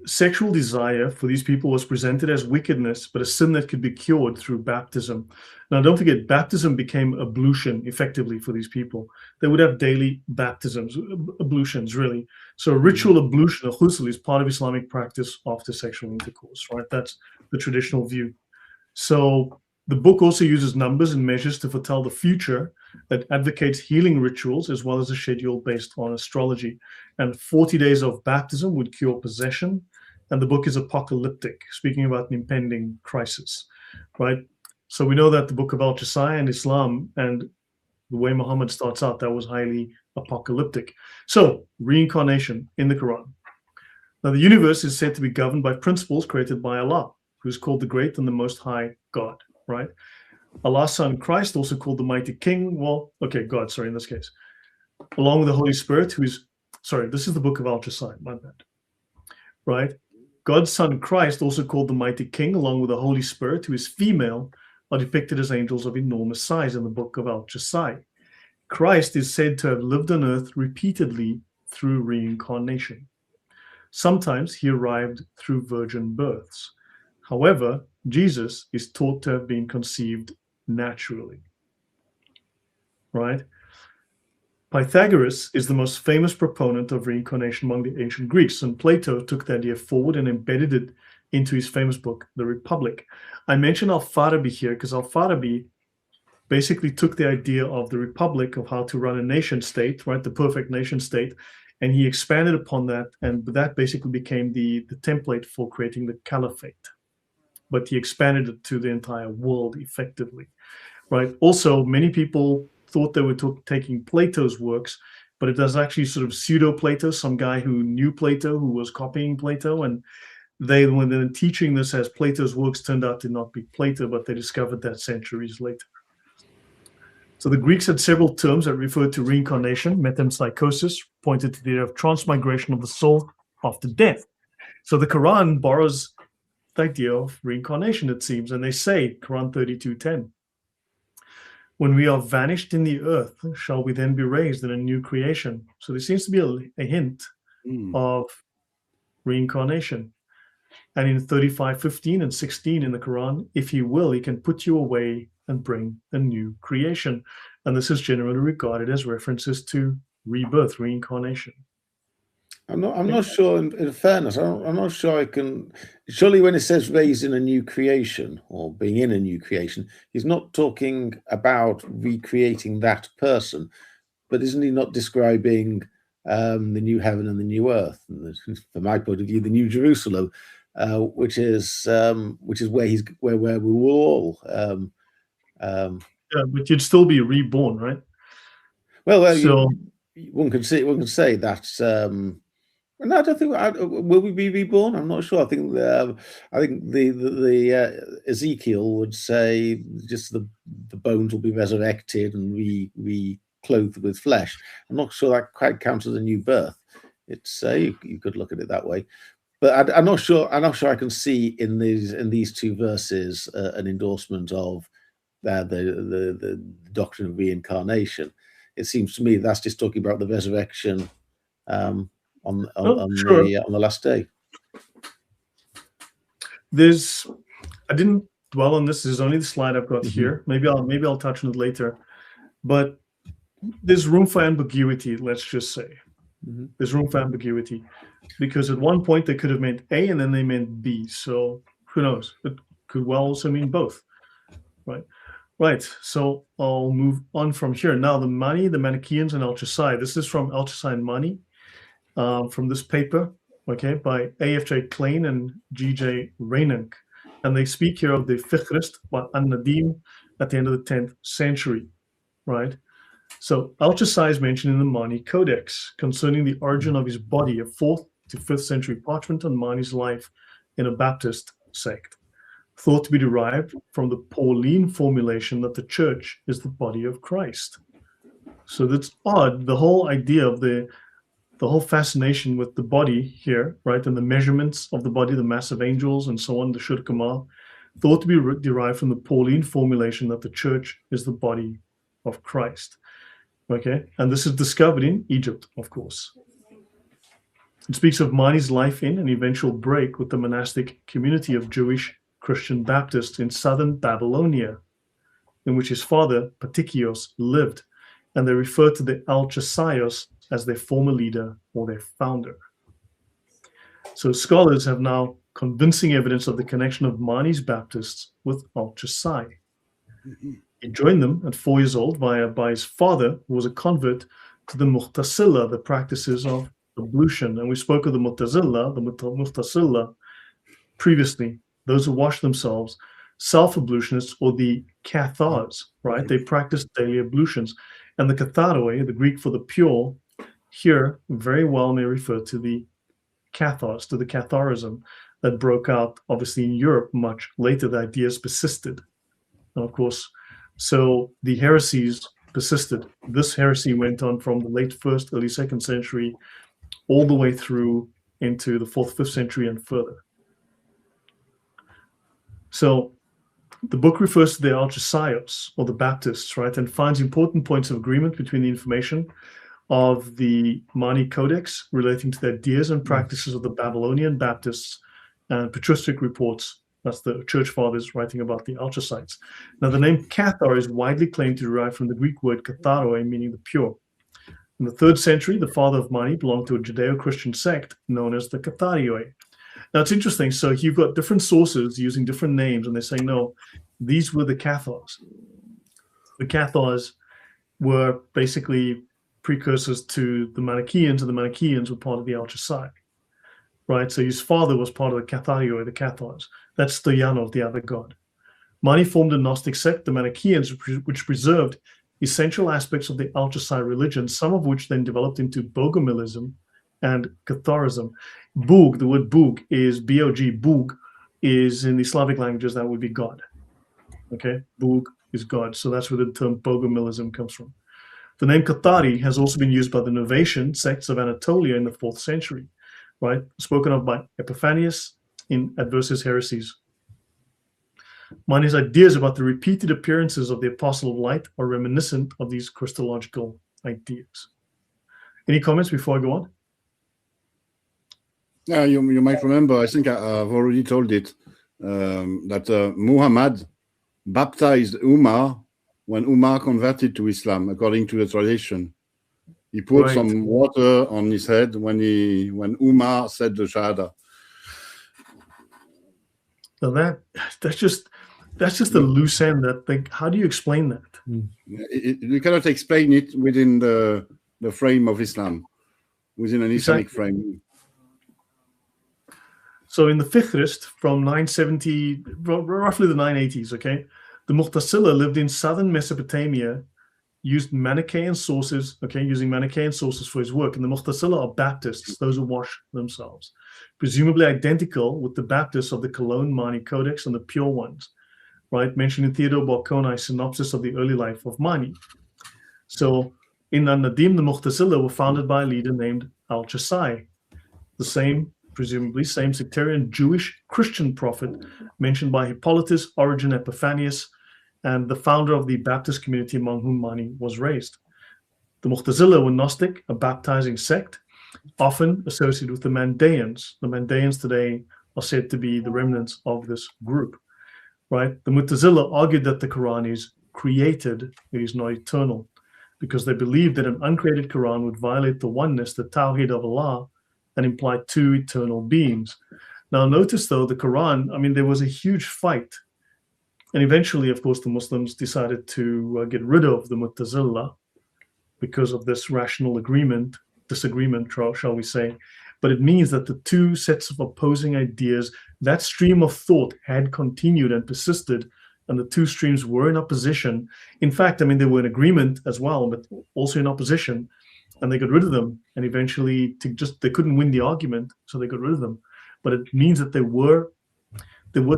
A: Sexual desire for these people was presented as wickedness, but a sin that could be cured through baptism. Now, don't forget, baptism became ablution effectively for these people. They would have daily ablutions, really. So ritual ablution, ghusl, is part of Islamic practice after sexual intercourse, right? That's the traditional view. So the book also uses numbers and measures to foretell the future, that advocates healing rituals as well as a schedule based on astrology. And 40 days of baptism would cure possession. And the book is apocalyptic, speaking about an impending crisis, right? So we know that the book of Elchasai and Islam, and the way Muhammad starts out, that was highly apocalyptic. So reincarnation in the Quran. Now, the universe is said to be governed by principles created by Allah, who's called the Great and the Most High God, right? Allah's Son Christ, also called the Mighty King. God, in this case. Along with the Holy Spirit, this is the book of Elchasai, my bad. Right? God's Son Christ, also called the Mighty King, along with the Holy Spirit, who is female, are depicted as angels of enormous size in the book of Elchasai. Christ is said to have lived on earth repeatedly through reincarnation. Sometimes he arrived through virgin births. However, Jesus is taught to have been conceived naturally, right? Pythagoras is the most famous proponent of reincarnation among the ancient Greeks, and Plato took the idea forward and embedded it into his famous book, The Republic. I mention Al-Farabi here because Al-Farabi basically took the idea of the republic, of how to run a nation state, right, the perfect nation state, and he expanded upon that, and that basically became the template for creating the caliphate. But he expanded it to the entire world effectively, right? Also, many people thought they were taking Plato's works, but it was actually sort of pseudo-Plato, some guy who knew Plato, who was copying Plato, and they, when they're teaching this as Plato's works, turned out to not be Plato, but they discovered that centuries later. So the Greeks had several terms that referred to reincarnation. Metempsychosis pointed to the idea of transmigration of the soul after death. So the Quran borrows the idea of reincarnation, it seems, and they say, Quran 32:10, when we are vanished in the earth, shall we then be raised in a new creation? So there seems to be a hint of reincarnation. And in 35:15 and 16 in the Quran, if he will, he can put you away and bring a new creation. And this is generally regarded as references to rebirth, reincarnation.
B: I'm not sure, in fairness, I'm not sure I can, surely when it says raised in a new creation or being in a new creation, he's not talking about recreating that person, but isn't he not describing the new heaven and the new earth, and from my point of view, the new Jerusalem, which is where we will all.
A: Yeah, but you'd still be reborn, right?
B: Well,
A: so
B: one could say that. No, I don't think. Will we be reborn? I'm not sure. I think the Ezekiel would say just the bones will be resurrected and re-clothed with flesh. I'm not sure that quite counts as a new birth. It's you could look at it that way, but I'm not sure. I'm not sure I can see in these two verses an endorsement of the doctrine of reincarnation. It seems to me that's just talking about the resurrection. On the last day.
A: I didn't dwell on this. This is only the slide I've got here. Maybe I'll touch on it later. But there's room for ambiguity, let's just say. There's room for ambiguity. Because at one point they could have meant A and then they meant B. So who knows? It could well also mean both. Right. So I'll move on from here. Now the Manichaeans and Elchasai. This is from Elchasai and Mani. From this paper, by A.F.J. Klein and G.J. Reinink. And they speak here of the Fichrist, an-Nadim, at the end of the 10th century, right? So Elchasai is mentioned in the Mani Codex concerning the origin of his body, a 4th to 5th century parchment on Mani's life in a Baptist sect, thought to be derived from the Pauline formulation that the church is the body of Christ. So that's odd, the whole idea of the whole fascination with the body here, right, and the measurements of the body, the mass of angels and so on, the Shur Kamal, thought to be derived from the Pauline formulation that the church is the body of Christ. And this is discovered in Egypt, of course. It speaks of Mani's life in and eventual break with the monastic community of Jewish Christian Baptists in southern Babylonia, in which his father, Patikios, lived, and they refer to the Elchasaios as their former leader or their founder. So scholars have now convincing evidence of the connection of Mani's Baptists with Elchasai. He joined them at 4 years old by his father, who was a convert to the Mu'tazila, the practices of ablution. And we spoke of the Mu'tazila previously, those who wash themselves, self-ablutionists, or the Cathars, right? They practiced daily ablutions. And the Catharoi, the Greek for the pure, here very well may refer to the Cathars, to the Catharism that broke out obviously in Europe much later. The ideas persisted. And of course, so the heresies persisted. This heresy went on from the late 1st, early 2nd century, all the way through into the 4th, 5th century and further. So the book refers to the Elchasaios, or the Baptists, right, and finds important points of agreement between the information of the Mani Codex relating to the ideas and practices of the Babylonian Baptists and patristic reports. That's the church fathers writing about the Elchasites. Now, the name Cathar is widely claimed to derive from the Greek word katharoi, meaning the pure. In the 3rd century, the father of Mani belonged to a Judeo-Christian sect known as the Catharioi. Now, it's interesting. So you've got different sources using different names, and they're saying, no, these were the Cathars. The Cathars were basically precursors to the Manichaeans, and the Manichaeans were part of the Elchasai, right? So his father was part of the Cathario, the Cathars. That's Stoyanov, the other god. Mani formed a Gnostic sect, the Manichaeans, which preserved essential aspects of the Elchasai religion, some of which then developed into Bogomilism and Catharism. Bug, the word Bug is B-O-G, Bug is in the Slavic languages, that would be God. Okay, Bug is God. So that's where the term Bogomilism comes from. The name Cathari has also been used by the Novatian sects of Anatolia in the 4th century, right? Spoken of by Epiphanius in Adversus Heresies. Mani's ideas about the repeated appearances of the Apostle of Light are reminiscent of these Christological ideas. Any comments before I go on?
C: Yeah, you might remember, I think I've already told it, that Muhammad baptized Umar when Umar converted to Islam, according to the tradition. He put some water on his head when Umar said the Shahada.
A: So that's just a loose end. How do you explain that?
C: You cannot explain it within the frame of Islam, within an Islamic frame.
A: So in the Fihrist from 970, roughly the 980s, okay, the Mu'tazila lived in southern Mesopotamia, used Manichaean sources, okay, using Manichaean sources for his work. And the Mu'tazila are Baptists, those who wash themselves, presumably identical with the Baptists of the Cologne Mani Codex and the Pure Ones, right, mentioned in Theodore Bocconi's synopsis of the early life of Mani. So in An-Nadim, the Mu'tazila were founded by a leader named Elchasai, the same, presumably same sectarian Jewish Christian prophet mentioned by Hippolytus, Origen, Epiphanius, and the founder of the Baptist community among whom Mani was raised. The Mu'tazila were Gnostic, a baptizing sect, often associated with the Mandaeans. The Mandaeans today are said to be the remnants of this group, right? The Mu'tazila argued that the Quran is created, it is not eternal, because they believed that an uncreated Quran would violate the oneness, the Tawhid of Allah, and imply two eternal beings. Now notice though, the Quran, I mean, there was a huge fight. And eventually, of course, the Muslims decided to get rid of the Mu'tazila because of this rational disagreement, shall we say. But it means that the two sets of opposing ideas, that stream of thought had continued and persisted, and the two streams were in opposition. In fact, I mean, they were in agreement as well, but also in opposition. And they got rid of them, and eventually they couldn't win the argument, so they got rid of them. But it means that there were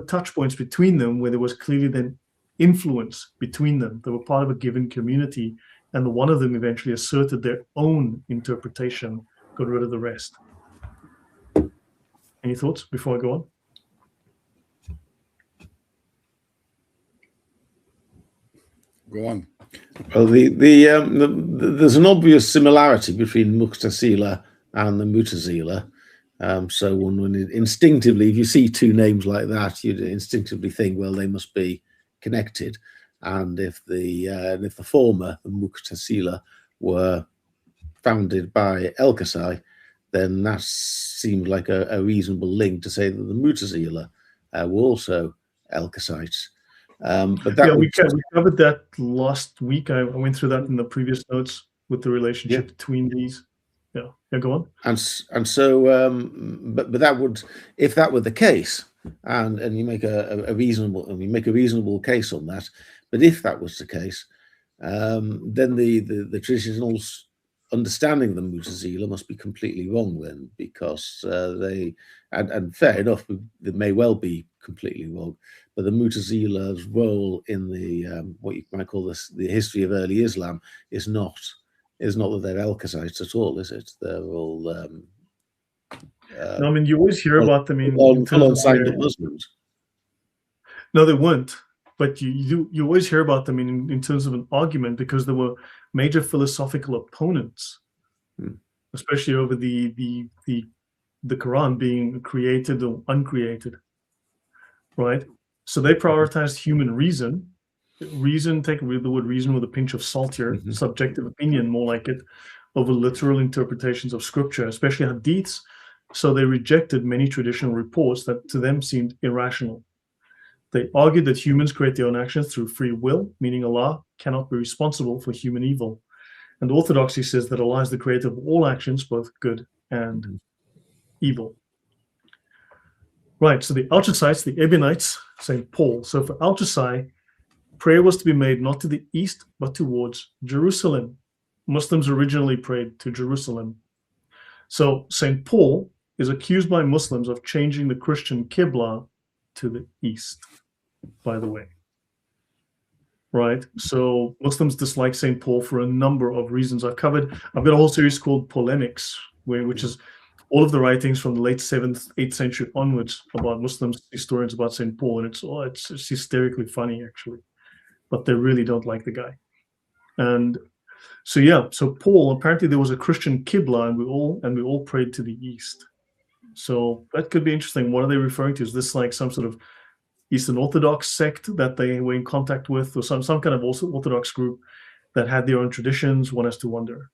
A: touch points between them where there was clearly then influence between them. They were part of a given community, and the one of them eventually asserted their own interpretation, got rid of the rest. Any thoughts before I go on?
C: Go on.
B: Well, there's an obvious similarity between Mu'tazila and the Mu'tazila. So one instinctively, if you see two names like that, you'd instinctively think, well, they must be connected. And if the former, the Mu'tazila, were founded by Elchasai, then that seems like a reasonable link to say that the Mu'tazila were also Elchasites. But that
A: we covered that last week. I went through that in the previous notes with the relationship between these. Yeah, go on.
B: And so, but that would, if that were the case, and you make a reasonable case on that. But if that was the case, then the traditional understanding of the Mu'tazila must be completely wrong then, because they, and fair enough, they may well be completely wrong, but the Mu'tazila's role in the what you might call the history of early Islam is not that they're Elchasites at all, is it? They're all
A: no, I mean, you always hear about them in
B: signed-up Muslims.
A: No, they weren't. But you always hear about them in terms of an argument, because there were major philosophical opponents, especially over the Quran being created or uncreated, right? So they prioritized human reason. Take the word reason with a pinch of salt here, subjective opinion, more like it, over literal interpretations of scripture, especially hadiths. So they rejected many traditional reports that to them seemed irrational. They argued that humans create their own actions through free will, meaning Allah cannot be responsible for human evil. And orthodoxy says that Allah is the creator of all actions, both good and evil. Right, so the Elchasites, the Ebionites, St. Paul. So for Elchasai, prayer was to be made not to the east, but towards Jerusalem. Muslims originally prayed to Jerusalem. So St. Paul is accused by Muslims of changing the Christian Qibla to the east, by the way. Right, so Muslims dislike St. Paul for a number of reasons. I've got a whole series called Polemics, which is all of the writings from the late 7th, 8th century onwards about Muslims, historians about St. Paul, and it's hysterically funny, actually. But they really don't like the guy. And so, yeah, so Paul, apparently there was a Christian Qibla, and we all prayed to the east. So that could be interesting. What are they referring to? Is this like some sort of Eastern Orthodox sect that they were in contact with, or some kind of also Orthodox group that had their own traditions? One has to wonder.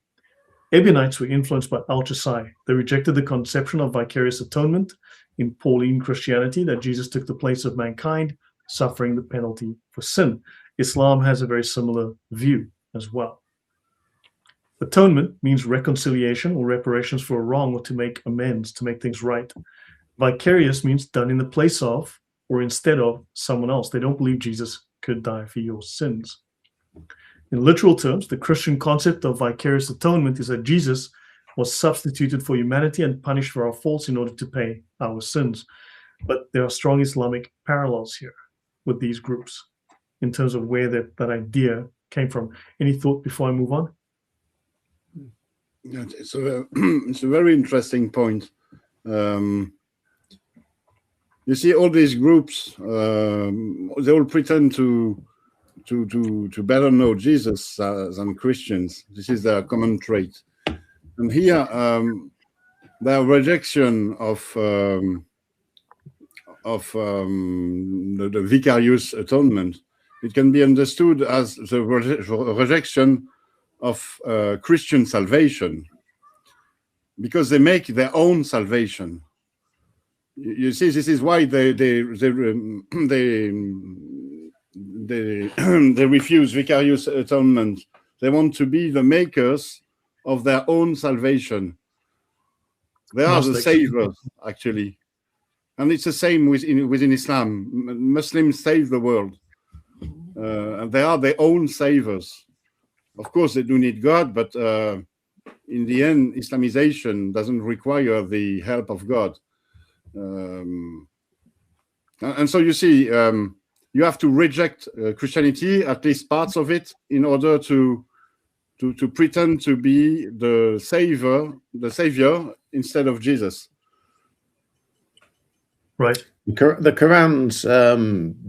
A: Ebionites were influenced by Elchasai. They rejected the conception of vicarious atonement in Pauline Christianity, that Jesus took the place of mankind, suffering the penalty for sin. Islam has a very similar view as well. Atonement means reconciliation or reparations for a wrong, or to make amends, to make things right. Vicarious means done in the place of or instead of someone else. They don't believe Jesus could die for your sins. In literal terms, the Christian concept of vicarious atonement is that Jesus was substituted for humanity and punished for our faults in order to pay our sins. But there are strong Islamic parallels here with these groups in terms of where that idea came from. Any thought before I move on?
C: It's a very interesting point. You see, all these groups, they all pretend to better know Jesus than Christians. This is their common trait. And here, their rejection of the vicarious atonement, it can be understood as the rejection of Christian salvation, because they make their own salvation. You see, this is why they refuse vicarious atonement. They want to be the makers of their own salvation. They are the saviors, actually, and it's the same within Islam. Muslims save the world, and they are their own saviors. Of course, they do need God, but in the end, Islamization doesn't require the help of God. And so you see, you have to reject Christianity, at least parts of it, in order to pretend to be the savior instead of Jesus.
A: Right.
B: The Quran's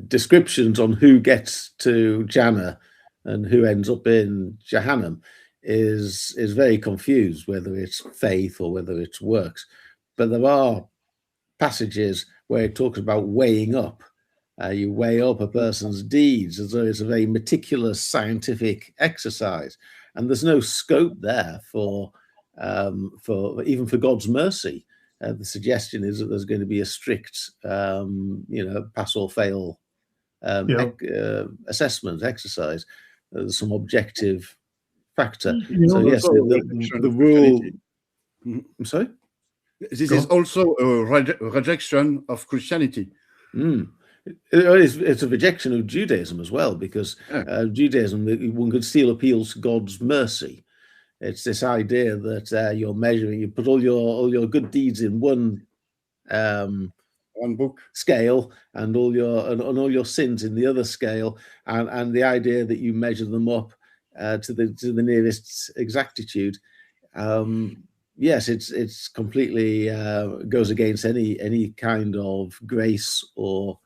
B: descriptions on who gets to Jannah and who ends up in Jahannam is very confused, whether it's faith or whether it's works. But there are passages where it talks about weighing up. You weigh up a person's deeds as though it's a very meticulous scientific exercise, and there's no scope there for even for God's mercy. The suggestion is that there's going to be a strict, pass or fail assessment exercise. There's some objective factor. So yes, the rule. I'm sorry.
C: This is also a rejection of Christianity.
B: It's a rejection of Judaism as well, because Judaism, one could still appeal to God's mercy. It's this idea that you're measuring, you put all your good deeds in one
C: book
B: scale, and all your sins in the other scale, and the idea that you measure them up to the nearest exactitude. Yes, it's completely goes against any kind of grace or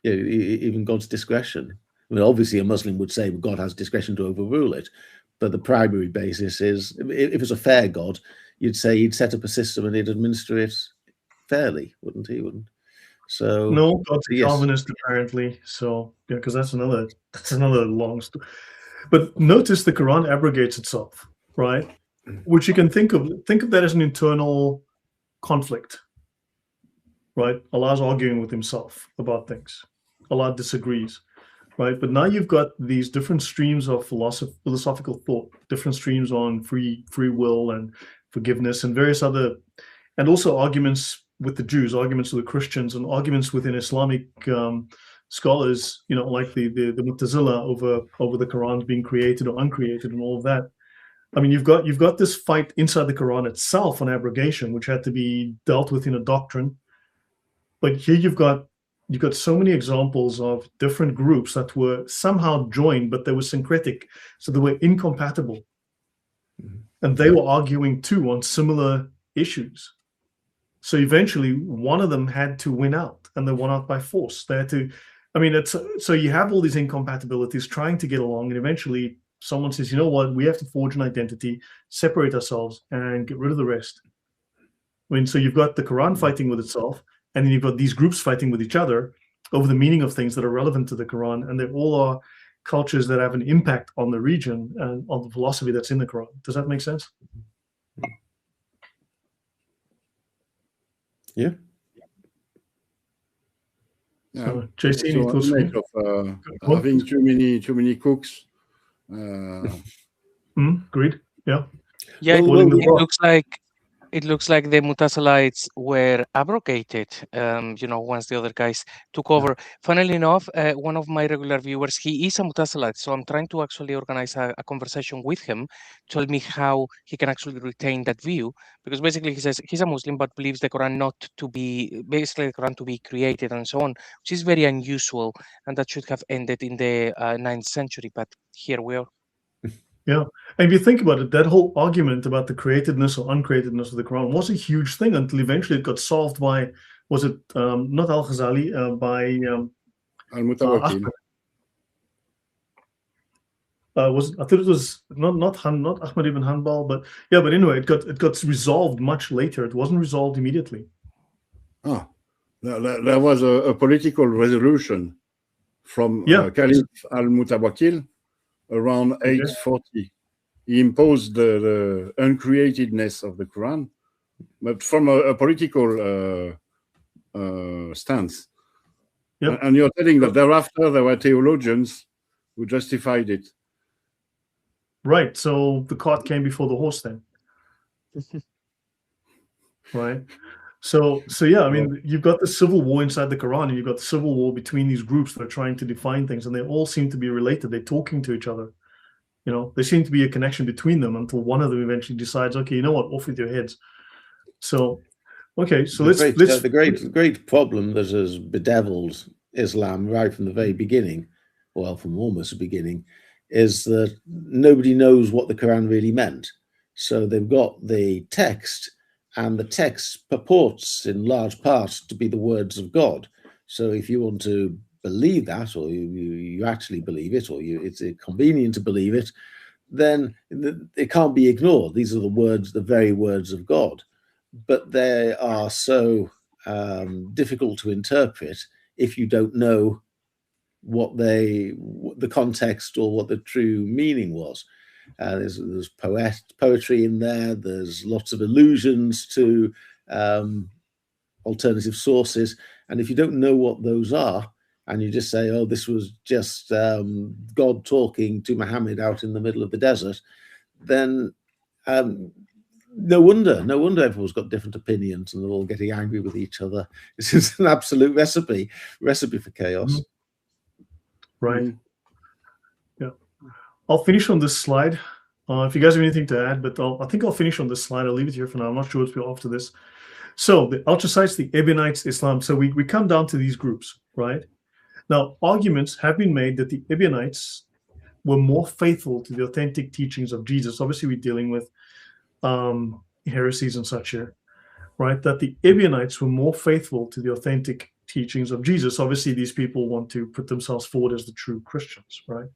B: even God's discretion. I mean, obviously, a Muslim would say God has discretion to overrule it, but the primary basis is, if it's a fair God, you'd say he'd set up a system and he'd administer it fairly, wouldn't he? So
A: no, God's a Calvinist apparently. So yeah, because that's another long story. But notice the Quran abrogates itself, right? Which you can think of that as an internal conflict. right? Allah's arguing with himself about things. Allah disagrees, right? But now you've got these different streams of philosophical thought, different streams on free will and forgiveness and various other, and also arguments with the Jews, arguments with the Christians, and arguments within Islamic scholars, you know, like the Mu'tazila over the Quran being created or uncreated and all of that. I mean, you've got this fight inside the Quran itself on abrogation, which had to be dealt with in a doctrine. But here you've got so many examples of different groups that were somehow joined, but they were syncretic, so they were incompatible, and they were arguing too on similar issues. So eventually, one of them had to win out, and they won out by force. They had to. I mean, so you have all these incompatibilities trying to get along, and eventually someone says, you know what, we have to forge an identity, separate ourselves, and get rid of the rest. I mean, so you've got the Quran fighting with itself, and then you've got these groups fighting with each other over the meaning of things that are relevant to the Quran, and they all are cultures that have an impact on the region and on the philosophy that's in the Quran. Does that make sense?
B: Yeah.
A: So, JC, any thoughts?
C: Having too many cooks.
A: Agreed. Yeah.
D: Yeah,
B: Well,
D: it looks like the Mutasalites were abrogated, once the other guys took over. Funnily enough, one of my regular viewers, he is a Mutasalite, so I'm trying to actually organize a conversation with him to tell me how he can actually retain that view, because basically he says he's a Muslim but believes the Quran the Quran to be created and so on, which is very unusual, and that should have ended in the 9th century, but here we are.
A: Yeah. And if you think about it, that whole argument about the createdness or uncreatedness of the Quran was a huge thing until eventually it got solved by, was it not Al-Ghazali, by
C: Al-Mutawakkil.
A: I thought it was not Ahmad ibn Hanbal, but yeah, but anyway, it got resolved much later. It wasn't resolved immediately.
C: Oh, there was a political resolution from Caliph Al-Mutawakkil around 840. He imposed the uncreatedness of the Quran, but from a political stance.
A: Yep.
C: And you're telling that thereafter there were theologians who justified it.
A: Right. So the cart came before the horse then. Right. So yeah, I mean, you've got the civil war inside the Quran, and you've got the civil war between these groups that are trying to define things, and they all seem to be related. They're talking to each other. You know, there seems to be a connection between them until one of them eventually decides, okay, you know what, off with your heads. So, okay, so
B: the great problem that has bedeviled Islam right from the very beginning, well, from almost the beginning, is that nobody knows what the Quran really meant. So they've got the text, and the text purports in large part to be the words of God. So if you want to believe that, or you actually believe it, or it's convenient to believe it, then it can't be ignored. These are the very words of God. But they are so difficult to interpret if you don't know what the context or what the true meaning was. There's poetry in there. There's lots of allusions to alternative sources, and if you don't know what those are, and you just say, "Oh, this was just God talking to Muhammad out in the middle of the desert," then no wonder everyone's got different opinions and they're all getting angry with each other. This is an absolute recipe for chaos.
A: Right. Yeah. I'll finish on this slide. If you guys have anything to add, but I think I'll finish on this slide. I'll leave it here for now. I'm not sure what's after this. So the Elchasites, the Ebionites, Islam. So we come down to these groups, right? Now, arguments have been made that the Ebionites were more faithful to the authentic teachings of Jesus. Obviously, we're dealing with heresies and such here, right? That the Ebionites were more faithful to the authentic teachings of Jesus. Obviously, these people want to put themselves forward as the true Christians, right?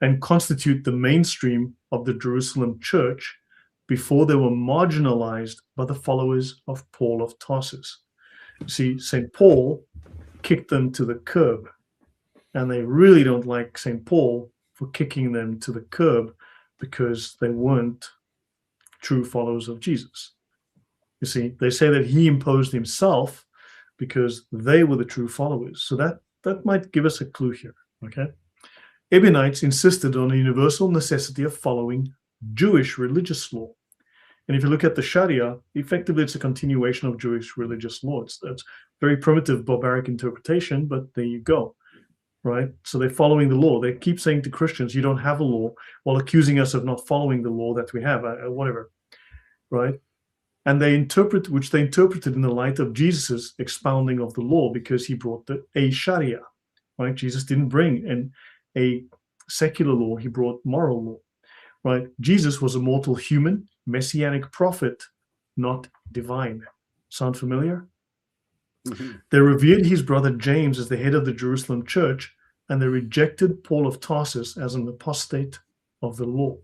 A: And constitute the mainstream of the Jerusalem church before they were marginalized by the followers of Paul of Tarsus. See, St. Paul kicked them to the curb, and they really don't like St. Paul for kicking them to the curb because they weren't true followers of Jesus. You see, they say that he imposed himself because they were the true followers. So that might give us a clue here. Okay, Ebionites insisted on a universal necessity of following Jewish religious law. And if you look at the Sharia, effectively it's a continuation of Jewish religious law. That's very primitive, barbaric interpretation, but there you go, right? So they're following the law. They keep saying to Christians, you don't have a law, while accusing us of not following the law that we have, whatever, right? And they interpreted in the light of Jesus's expounding of the law, because he brought a Sharia, right? Jesus didn't bring a secular law, he brought moral law, right? Jesus was a mortal human, messianic prophet, not divine. Sound familiar?
C: Mm-hmm.
A: They revered his brother James as the head of the Jerusalem church, and they rejected Paul of Tarsus as an apostate of the law.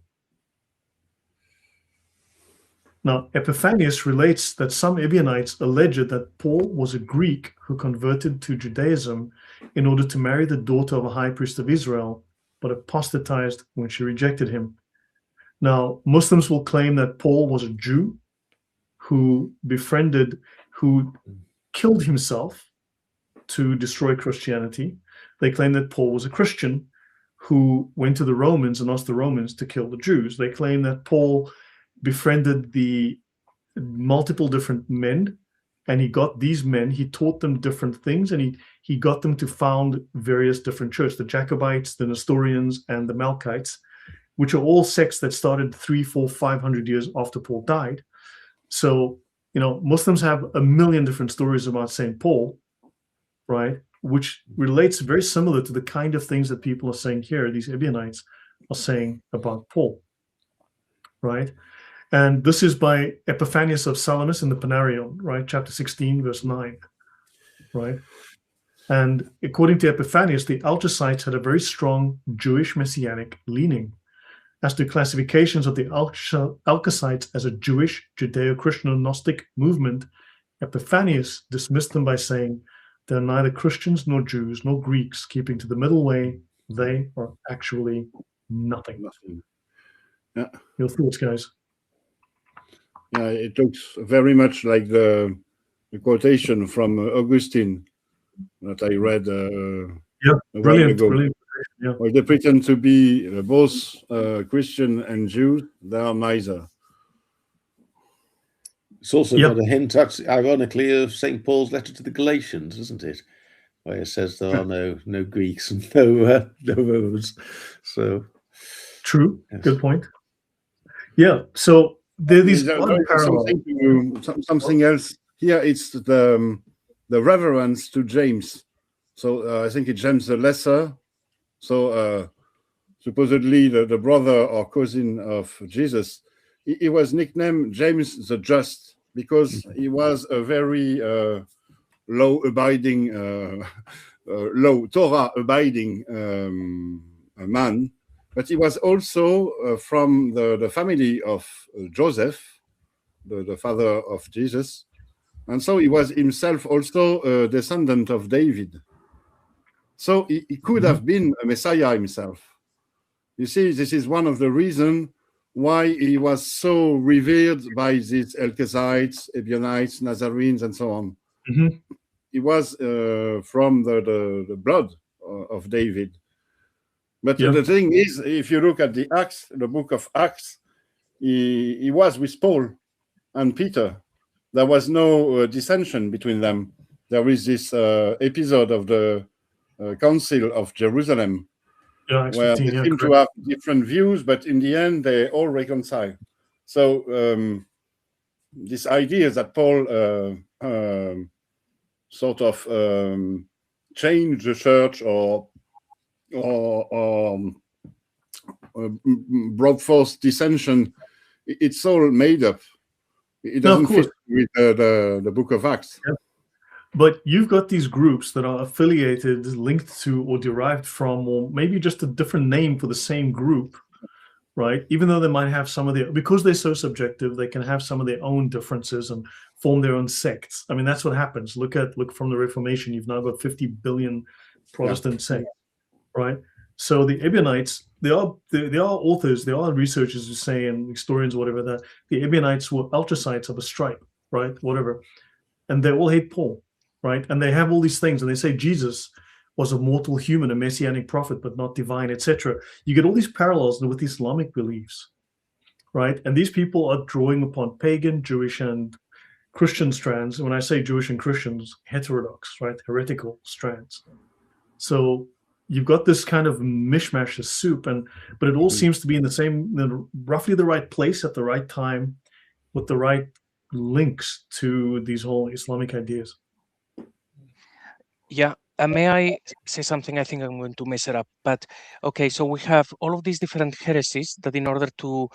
A: Now, Epiphanius relates that some Ebionites alleged that Paul was a Greek who converted to Judaism in order to marry the daughter of a high priest of Israel, but apostatized when she rejected him. Now, Muslims will claim that Paul was a Jew who killed himself to destroy Christianity. They claim that Paul was a Christian who went to the Romans and asked the Romans to kill the Jews. They claim that Paul befriended the multiple different men, and he got these men, he taught them different things, and he got them to found various different churches, the Jacobites, the Nestorians, and the Melkites, which are all sects that started 300, 400, 500 years after Paul died. So, Muslims have a million different stories about St. Paul, right? Which relates very similar to the kind of things that people are saying here, these Ebionites are saying about Paul, right? And this is by Epiphanius of Salamis in the Panarion, right? Chapter 16, verse 9, right? And according to Epiphanius, the Elchasites had a very strong Jewish messianic leaning. As to classifications of the Elchasites as a Jewish, Judeo-Christian, or Gnostic movement, Epiphanius dismissed them by saying, they're neither Christians nor Jews nor Greeks, keeping to the middle way. They are actually nothing.
C: Yeah.
A: Your thoughts, guys?
C: Yeah, it looks very much like the quotation from Augustine that I read a while ago.
A: Brilliant. Yeah.
C: Well, they pretend to be both Christian and Jews. They are neither.
B: It's also got a hint, ironically, of St. Paul's letter to the Galatians, isn't it? Where it says there are no Greeks and no Romans. So
A: true. Yes. Good point. Yeah. So there are these parallels.
C: Something else here. It's the reverence to James. So I think it's James the Lesser. So supposedly the brother or cousin of Jesus, he was nicknamed James the Just because he was a very law-abiding, Torah-abiding man. But he was also from the family of Joseph, the father of Jesus. And so he was himself also a descendant of David. So he could have been a Messiah himself. You see, this is one of the reasons why he was so revered by these Elchazites, Ebionites, Nazarenes, and so on.
A: Mm-hmm.
C: He was from the blood of David. But the thing is, if you look at the Acts, the book of Acts, he was with Paul and Peter. There was no dissension between them. There is this episode of the Council of Jerusalem, where they seem to have different views, but in the end, they all reconcile. So this idea that Paul sort of changed the church or brought forth dissension, it's all made up. It doesn't fit with the book of Acts.
A: Yeah. But you've got these groups that are affiliated, linked to, or derived from, or maybe just a different name for the same group, right? Even though they might have some of because they're so subjective, they can have some of their own differences and form their own sects. I mean, that's what happens. Look from the Reformation. You've now got 50 billion Protestant sects, right? So the Ebionites, there are authors, there are researchers who say, and historians or whatever, that the Ebionites were Elchasites of a stripe, right? Whatever. And they all hate Paul. right? And they have all these things, and they say Jesus was a mortal human, a messianic prophet, but not divine, etc. You get all these parallels with Islamic beliefs, right? And these people are drawing upon pagan, Jewish, and Christian strands. When I say Jewish and Christians, heterodox, right? Heretical strands. So you've got this kind of mishmash of soup, but it all seems to be in the same, roughly the right place at the right time, with the right links to these whole Islamic ideas.
D: Yeah. May I say something? I think I'm going to mess it up. But okay, so we have all of these different heresies that in order to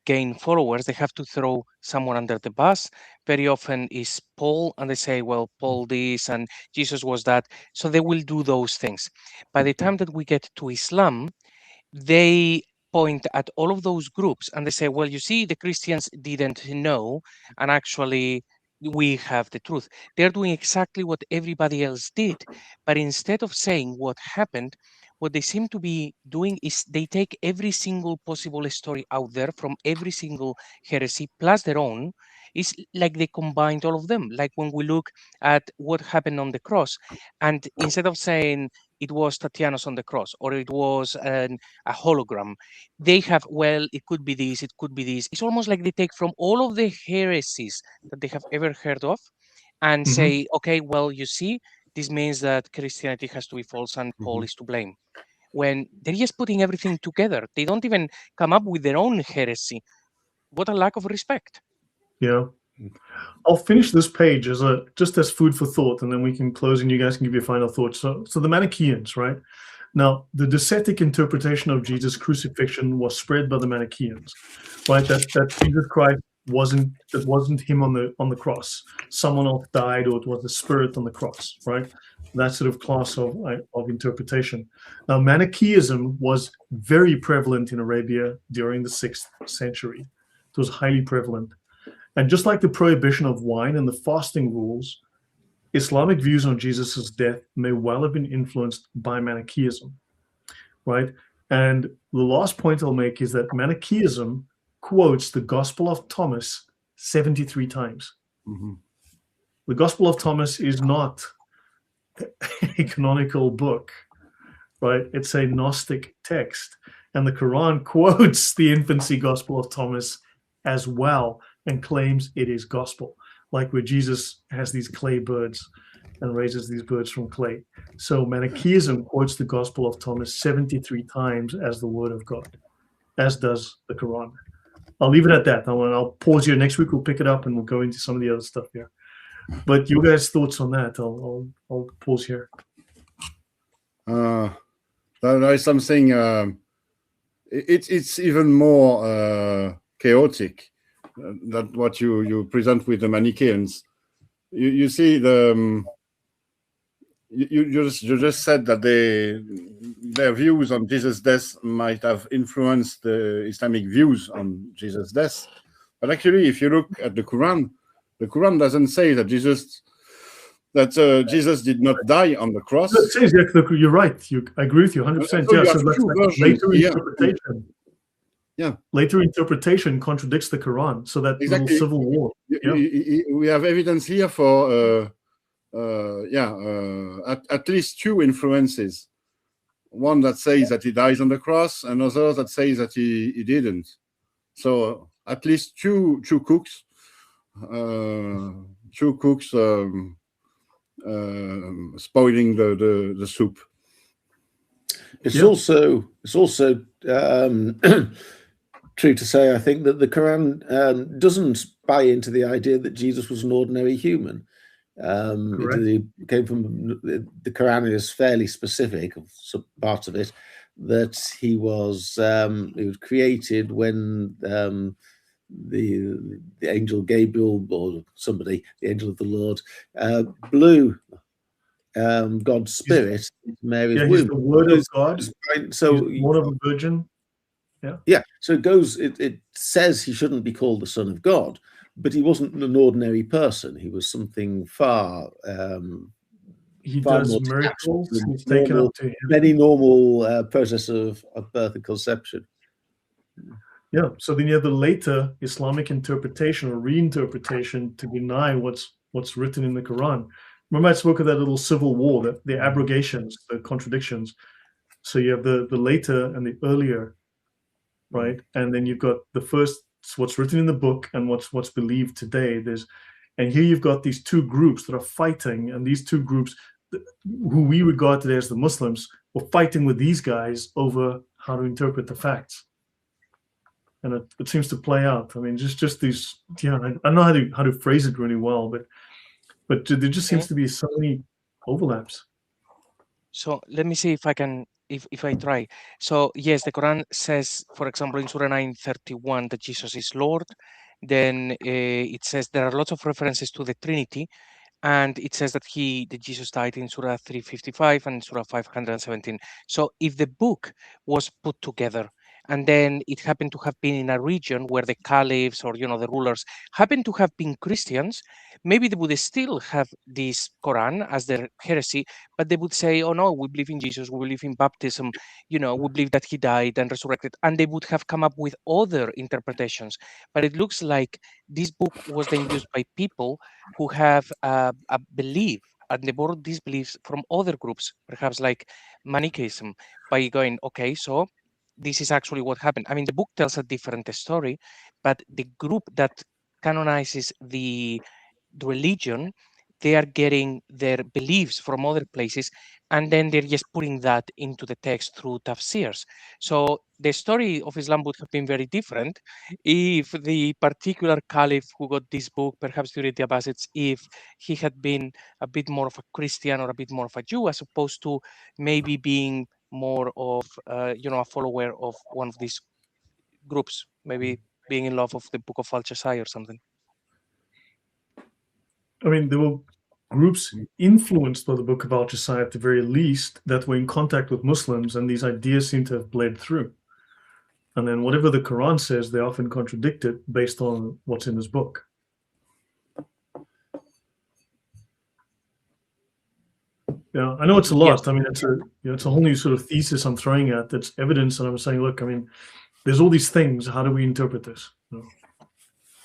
D: gain followers, they have to throw someone under the bus. Very often is Paul, and they say, well, Paul this and Jesus was that. So they will do those things. By the time that we get to Islam, they point at all of those groups and they say, well, you see, the Christians didn't know, and actually we have the truth. They're doing exactly what everybody else did, but instead of saying what happened, what they seem to be doing is they take every single possible story out there from every single heresy plus their own. It's like they combined all of them. Like when we look at what happened on the cross, and instead of saying it was Tatianos on the cross or it was a hologram, they have, well, it could be this, it could be this. It's almost like they take from all of the heresies that they have ever heard of and say, okay, well, you see, this means that Christianity has to be false and Paul is to blame. When they're just putting everything together, they don't even come up with their own heresy. What a lack of respect.
A: Yeah. I'll finish this page just as food for thought, and then we can close and you guys can give your final thoughts. So the Manichaeans, right? Now, the Docetic interpretation of Jesus' crucifixion was spread by the Manichaeans, right? That Jesus Christ wasn't him on the cross. Someone else died, or it was the spirit on the cross, right? That sort of class of interpretation. Now, Manichaeism was very prevalent in Arabia during the 6th century. It was highly prevalent. And just like the prohibition of wine and the fasting rules, Islamic views on Jesus' death may well have been influenced by Manichaeism, right? And the last point I'll make is that Manichaeism quotes the Gospel of Thomas 73 times. The Gospel of Thomas is not a canonical book, right? It's a Gnostic text. And the Quran quotes the infancy Gospel of Thomas as well and claims it is gospel, like where Jesus has these clay birds and raises these birds from clay. So Manichaeism quotes the Gospel of Thomas 73 times as the word of God, as does the Quran. I'll leave it at that. I'll pause here. Next week we'll pick it up and we'll go into some of the other stuff here. But you guys' thoughts on that? I'll pause here.
C: There is something. It's even more chaotic than what you present with the Manichaeans. You see you just said that their views on Jesus' death might have influenced the Islamic views on Jesus' death. But actually, if you look at the Quran doesn't say that Jesus did not die on the cross.
A: It says, you're right. I agree with you 100%. Yeah, so that's like later interpretation.
C: Yeah.
A: Later interpretation contradicts the Quran. So that
C: exactly.
A: Little civil war. Yeah.
C: We have evidence here for at least two influences. One that says that he dies on the cross, and another that says that he didn't. So at least two cooks spoiling the soup.
B: It's also true to say, I think, that the Quran doesn't buy into the idea that Jesus was an ordinary human. It came from the Quran is fairly specific, some part of it, that he was created when the angel Gabriel or somebody, the angel of the Lord, blew God's spirit into Mary's womb.
A: He's the word of God.
B: So
A: he's born of a virgin.
B: Yeah. So it goes. It says he shouldn't be called the Son of God, but he wasn't an ordinary person. He was something far.
A: He
B: far
A: does
B: more
A: miracles. He's taken up to him.
B: Many normal process of birth and conception.
A: Yeah. So then you have the later Islamic interpretation or reinterpretation to deny what's written in the Quran. remember I spoke of that little civil war, the abrogations, the contradictions. So you have the later and the earlier, right? And then you've got the first, what's written in the book and what's believed today. And here you've got these two groups that are fighting, and these two groups, who we regard today as the Muslims, were fighting with these guys over how to interpret the facts. And it seems to play out. I mean, just these, I don't know how to phrase it really well, but there just seems to be so many overlaps.
D: So let me see if I can, if I try. So yes, the Quran says, for example, in Surah 9:31 that Jesus is Lord. Then it says there are lots of references to the Trinity, and it says that Jesus died in Surah 355 and Surah 517. So if the book was put together, and then it happened to have been in a region where the caliphs or the rulers happened to have been Christians, maybe they would still have this Quran as their heresy, but they would say, oh no, we believe in Jesus, we believe in baptism, we believe that he died and resurrected, and they would have come up with other interpretations. But it looks like this book was then used by people who have a belief, and they borrowed these beliefs from other groups, perhaps like Manichaeism, by going, okay, so this is actually what happened. I mean, the book tells a different story, but the group that canonizes the religion, they are getting their beliefs from other places, and then they're just putting that into the text through tafsirs. So the story of Islam would have been very different if the particular caliph who got this book, perhaps during the Abbasids, if he had been a bit more of a Christian or a bit more of a Jew, as opposed to maybe being more of a follower of one of these groups, maybe being in love of the book of Elchasai or something.
A: I mean, there were groups influenced by the book of Elchasai at the very least that were in contact with Muslims, and these ideas seem to have bled through. And then whatever the Quran says, they often contradict it based on what's in this book. Yeah, I know it's a lot.
D: Yes.
A: I mean, it's a whole new sort of thesis I'm throwing at that's evidence, and I'm saying, look, I mean, there's all these things. How do we interpret this?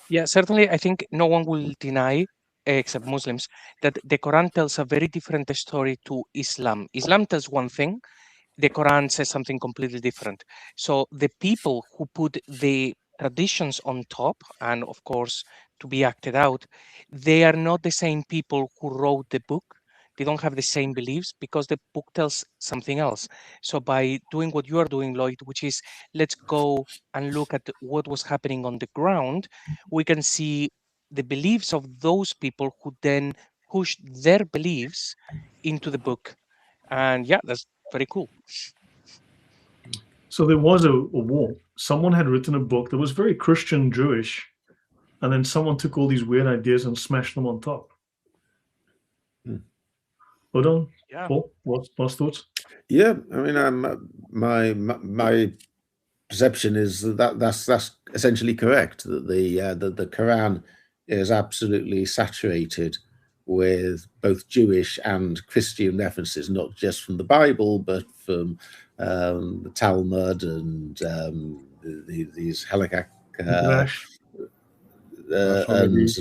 D: Yeah, certainly, I think no one will deny, except Muslims, that the Quran tells a very different story to Islam. Islam tells one thing, the Quran says something completely different. So the people who put the traditions on top, and of course to be acted out, they are not the same people who wrote the book. They don't have the same beliefs because the book tells something else. So by doing what you are doing, Lloyd, which is let's go and look at what was happening on the ground, we can see the beliefs of those people who then pushed their beliefs into the book. And yeah, that's very cool.
A: So there was a war. Someone had written a book that was very Christian Jewish, and then someone took all these weird ideas and smashed them on top. Hold on.
D: Yeah.
A: Paul, last thoughts?
B: Yeah, I mean, my perception is that's essentially correct. That the Quran is absolutely saturated with both Jewish and Christian references, not just from the Bible, but from the Talmud and these Halakha and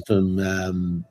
B: from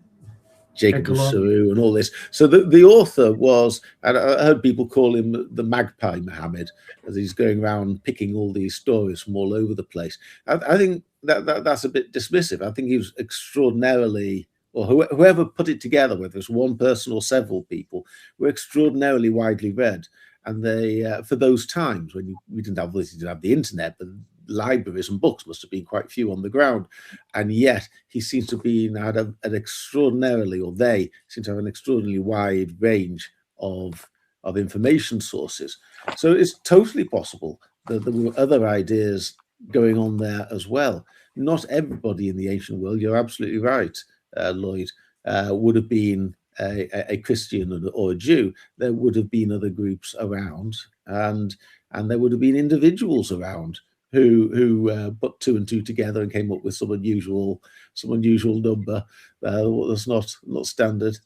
B: Jacob of Saru and all this. So the author was, and I heard people call him the Magpie Muhammad, as he's going around picking all these stories from all over the place. I think that's a bit dismissive. I think he was extraordinarily, or whoever put it together, whether it's one person or several people, were extraordinarily widely read. And they, for those times when we didn't have the internet, but libraries and books must have been quite few on the ground, and yet he seems to be had an extraordinarily, or they seem to have an extraordinarily wide range of information sources. So it's totally possible that there were other ideas going on there as well. Not everybody in the ancient world, you're absolutely right, Lloyd, would have been a Christian or a Jew. There would have been other groups around, and there would have been individuals around who put two and two together and came up with some unusual number that's not standard.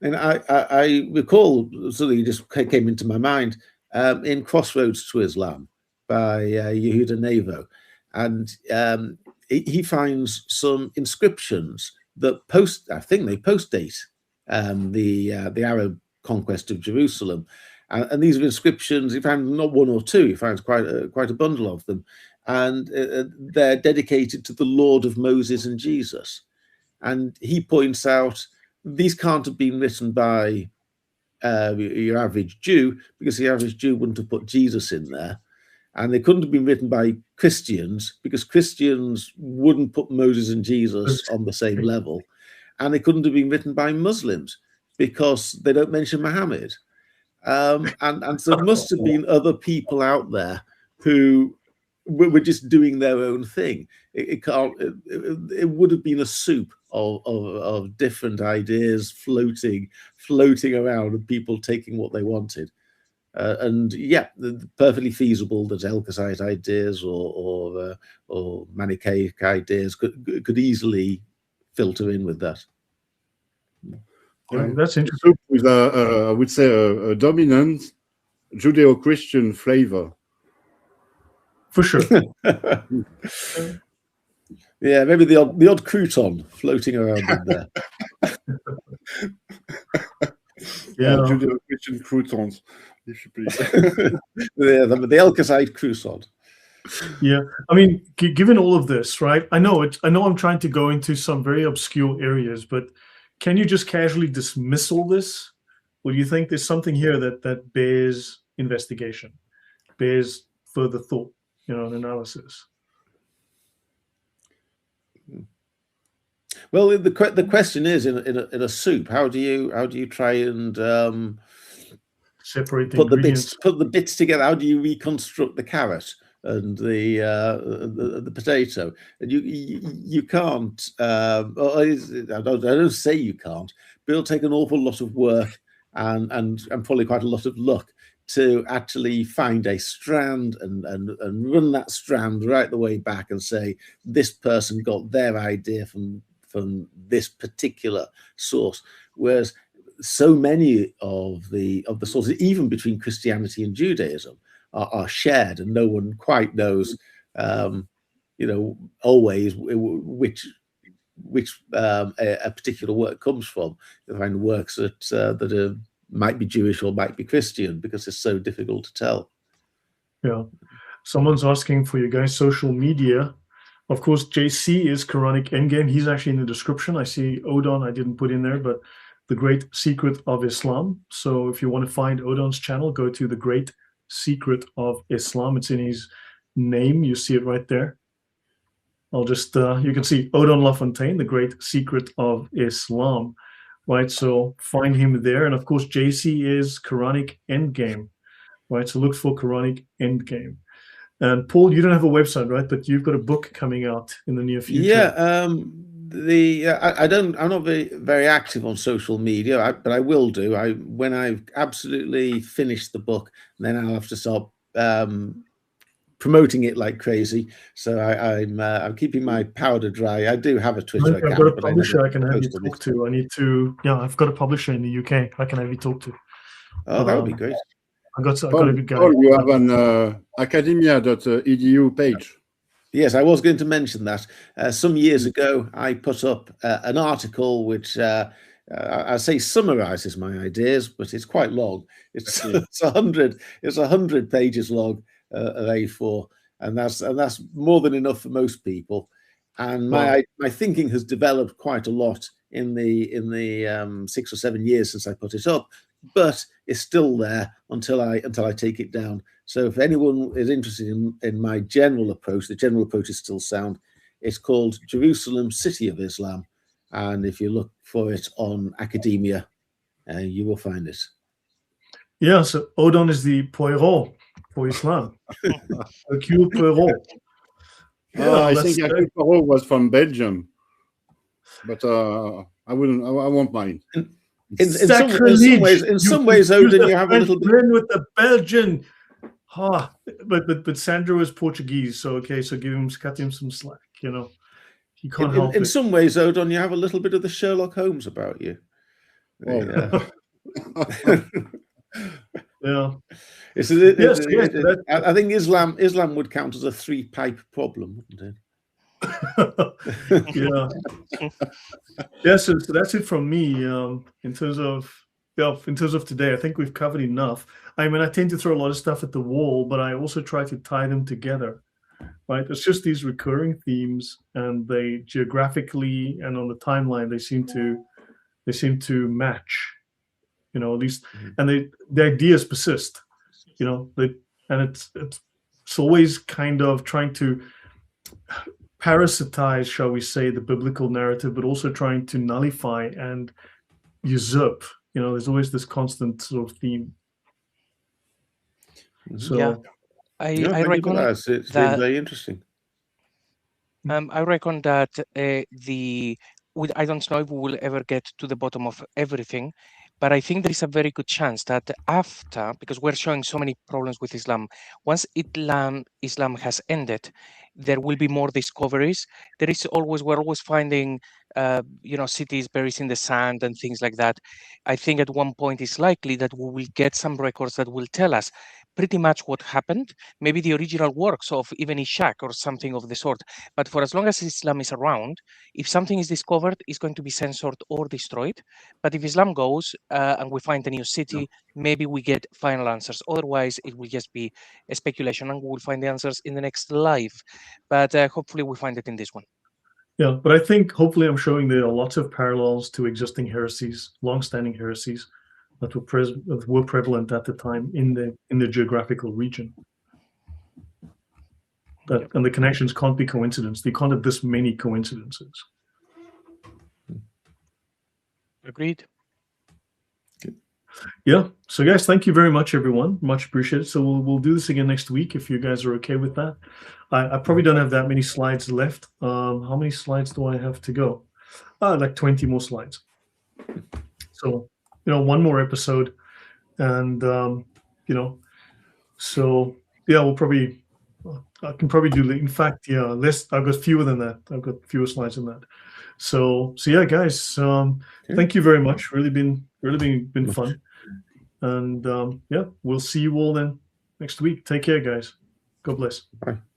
B: And I recall, something just came into my mind, in Crossroads to Islam by Yehuda Nevo, and he finds some inscriptions that I think they post-date the Arab conquest of Jerusalem. And these are inscriptions. You find not one or two. You find quite a bundle of them, and they're dedicated to the Lord of Moses and Jesus. And he points out these can't have been written by your average Jew, because the average Jew wouldn't have put Jesus in there. And they couldn't have been written by Christians, because Christians wouldn't put Moses and Jesus on the same level. And they couldn't have been written by Muslims, because they don't mention Muhammad. And so there must have been other people out there who were just doing their own thing. It would have been a soup of different ideas floating around, and people taking what they wanted. And yeah, perfectly feasible that Elchasite ideas or Manichaeic ideas could easily filter in with that.
A: That's interesting.
C: With I would say a dominant Judeo-Christian flavor.
A: For sure.
B: Yeah, maybe the odd crouton floating around in there.
A: Yeah,
C: Judeo-Christian croutons, if you please.
B: the Elchasite croissant.
A: Yeah, I mean, given all of this, right? I know I'm trying to go into some very obscure areas, but can you just casually dismiss all this? Or do you think there's something here that bears investigation, bears further thought, and analysis?
B: Well, the question is, in a soup, how do you try and
A: separate
B: put the bits together? How do you reconstruct the carrot and the potato? And you can't. I don't say you can't, but it'll take an awful lot of work and probably quite a lot of luck to actually find a strand and run that strand right the way back and say this person got their idea from this particular source. Whereas so many of the sources, even between Christianity and Judaism, are shared, and no one quite knows, always which a particular work comes from. You find works that might be Jewish or might be Christian, because it's so difficult to tell.
A: Yeah. Someone's asking for your guys' social media. Of course, JC is Quranic Endgame. He's actually in the description. I see Odon, I didn't put in there, but The Great Secret of Islam. So if you want to find Odon's channel, go to The Great Secret of Islam. It's in his name. You see it right there. I'll just, you can see Odon Lafontaine, The Great Secret of Islam. Right, so find him there. And of course, JC is Quranic Endgame. Right, so look for Quranic Endgame. And Paul, you don't have a website, right? But you've got a book coming out in the near future.
B: Yeah, I'm not very active on social media, but I will do. When I've absolutely finished the book, then I'll have to start promoting it like crazy. So I'm keeping my powder dry. I do have a Twitter account.
A: I've got a publisher I can have you talk to. I've got a publisher in the UK I can have you talk to.
B: Oh, that would be great.
A: I've got a good guy.
C: Oh, you have an academia.edu page.
B: Yes, I was going to mention that. Some years ago, I put up an article which I say summarizes my ideas, but it's quite long. It's 100 pages long of A4, and that's more than enough for most people. And my thinking has developed quite a lot in the 6 or 7 years since I put it up, but it's still there until I take it down. So if anyone is interested in my general approach, the general approach is still sound. It's called Jerusalem, City of Islam, and if you look for it on academia, you will find it.
A: Yeah, so Odon is the Poirot for Islam. Hercule Poirot.
C: Yeah, I think Hercule Poirot was from Belgium, but I won't mind.
B: In some ways, Odin, you have a little bit
A: with the Belgian. But Sandro is Portuguese, so okay, so cut him some slack. He can't help it.
B: In some ways, Odon, you have a little bit of the Sherlock Holmes about you.
C: Oh.
A: Yeah.
B: I think Islam would count as a 3-pipe problem, wouldn't it?
A: Yeah. Yeah, so that's it from me. In terms of today, I think we've covered enough. I mean, I tend to throw a lot of stuff at the wall, but I also try to tie them together. Right? It's just these recurring themes, and they geographically and on the timeline they seem to match. You know, at least, and the ideas persist. You know, and it's always kind of trying to parasitize, shall we say, the biblical narrative, but also trying to nullify and usurp. You know, there's always this constant sort of theme. So
D: Yeah, I reckon
B: it's been very interesting.
D: I reckon that I don't know if we will ever get to the bottom of everything, but I think there is a very good chance that after, because we're showing so many problems with Islam, once Islam has ended, there will be more discoveries. We're always finding, cities buried in the sand and things like that. I think at one point it's likely that we will get some records that will tell us pretty much what happened, maybe the original works of even Ishaq or something of the sort. But for as long as Islam is around, if something is discovered, it's going to be censored or destroyed. But if Islam goes and we find a new city, maybe we get final answers. Otherwise, it will just be a speculation, and we will find the answers in the next life. But hopefully we find it in this one.
A: Yeah, but I think hopefully I'm showing there are lots of parallels to existing heresies, long-standing heresies that were prevalent at the time in the geographical region. And the connections can't be coincidence. You can't have this many coincidences.
D: Agreed.
A: Good. Yeah. So guys, thank you very much, everyone. Much appreciated. So we'll do this again next week if you guys are okay with that. I probably don't have that many slides left. How many slides do I have to go? Like 20 more slides. So, one more episode, and so yeah, I can probably do. In fact, yeah, less. I've got fewer than that. I've got fewer slides than that. So yeah, guys, thank you very much. Really been fun, and yeah, we'll see you all then next week. Take care, guys. God bless.
B: Bye.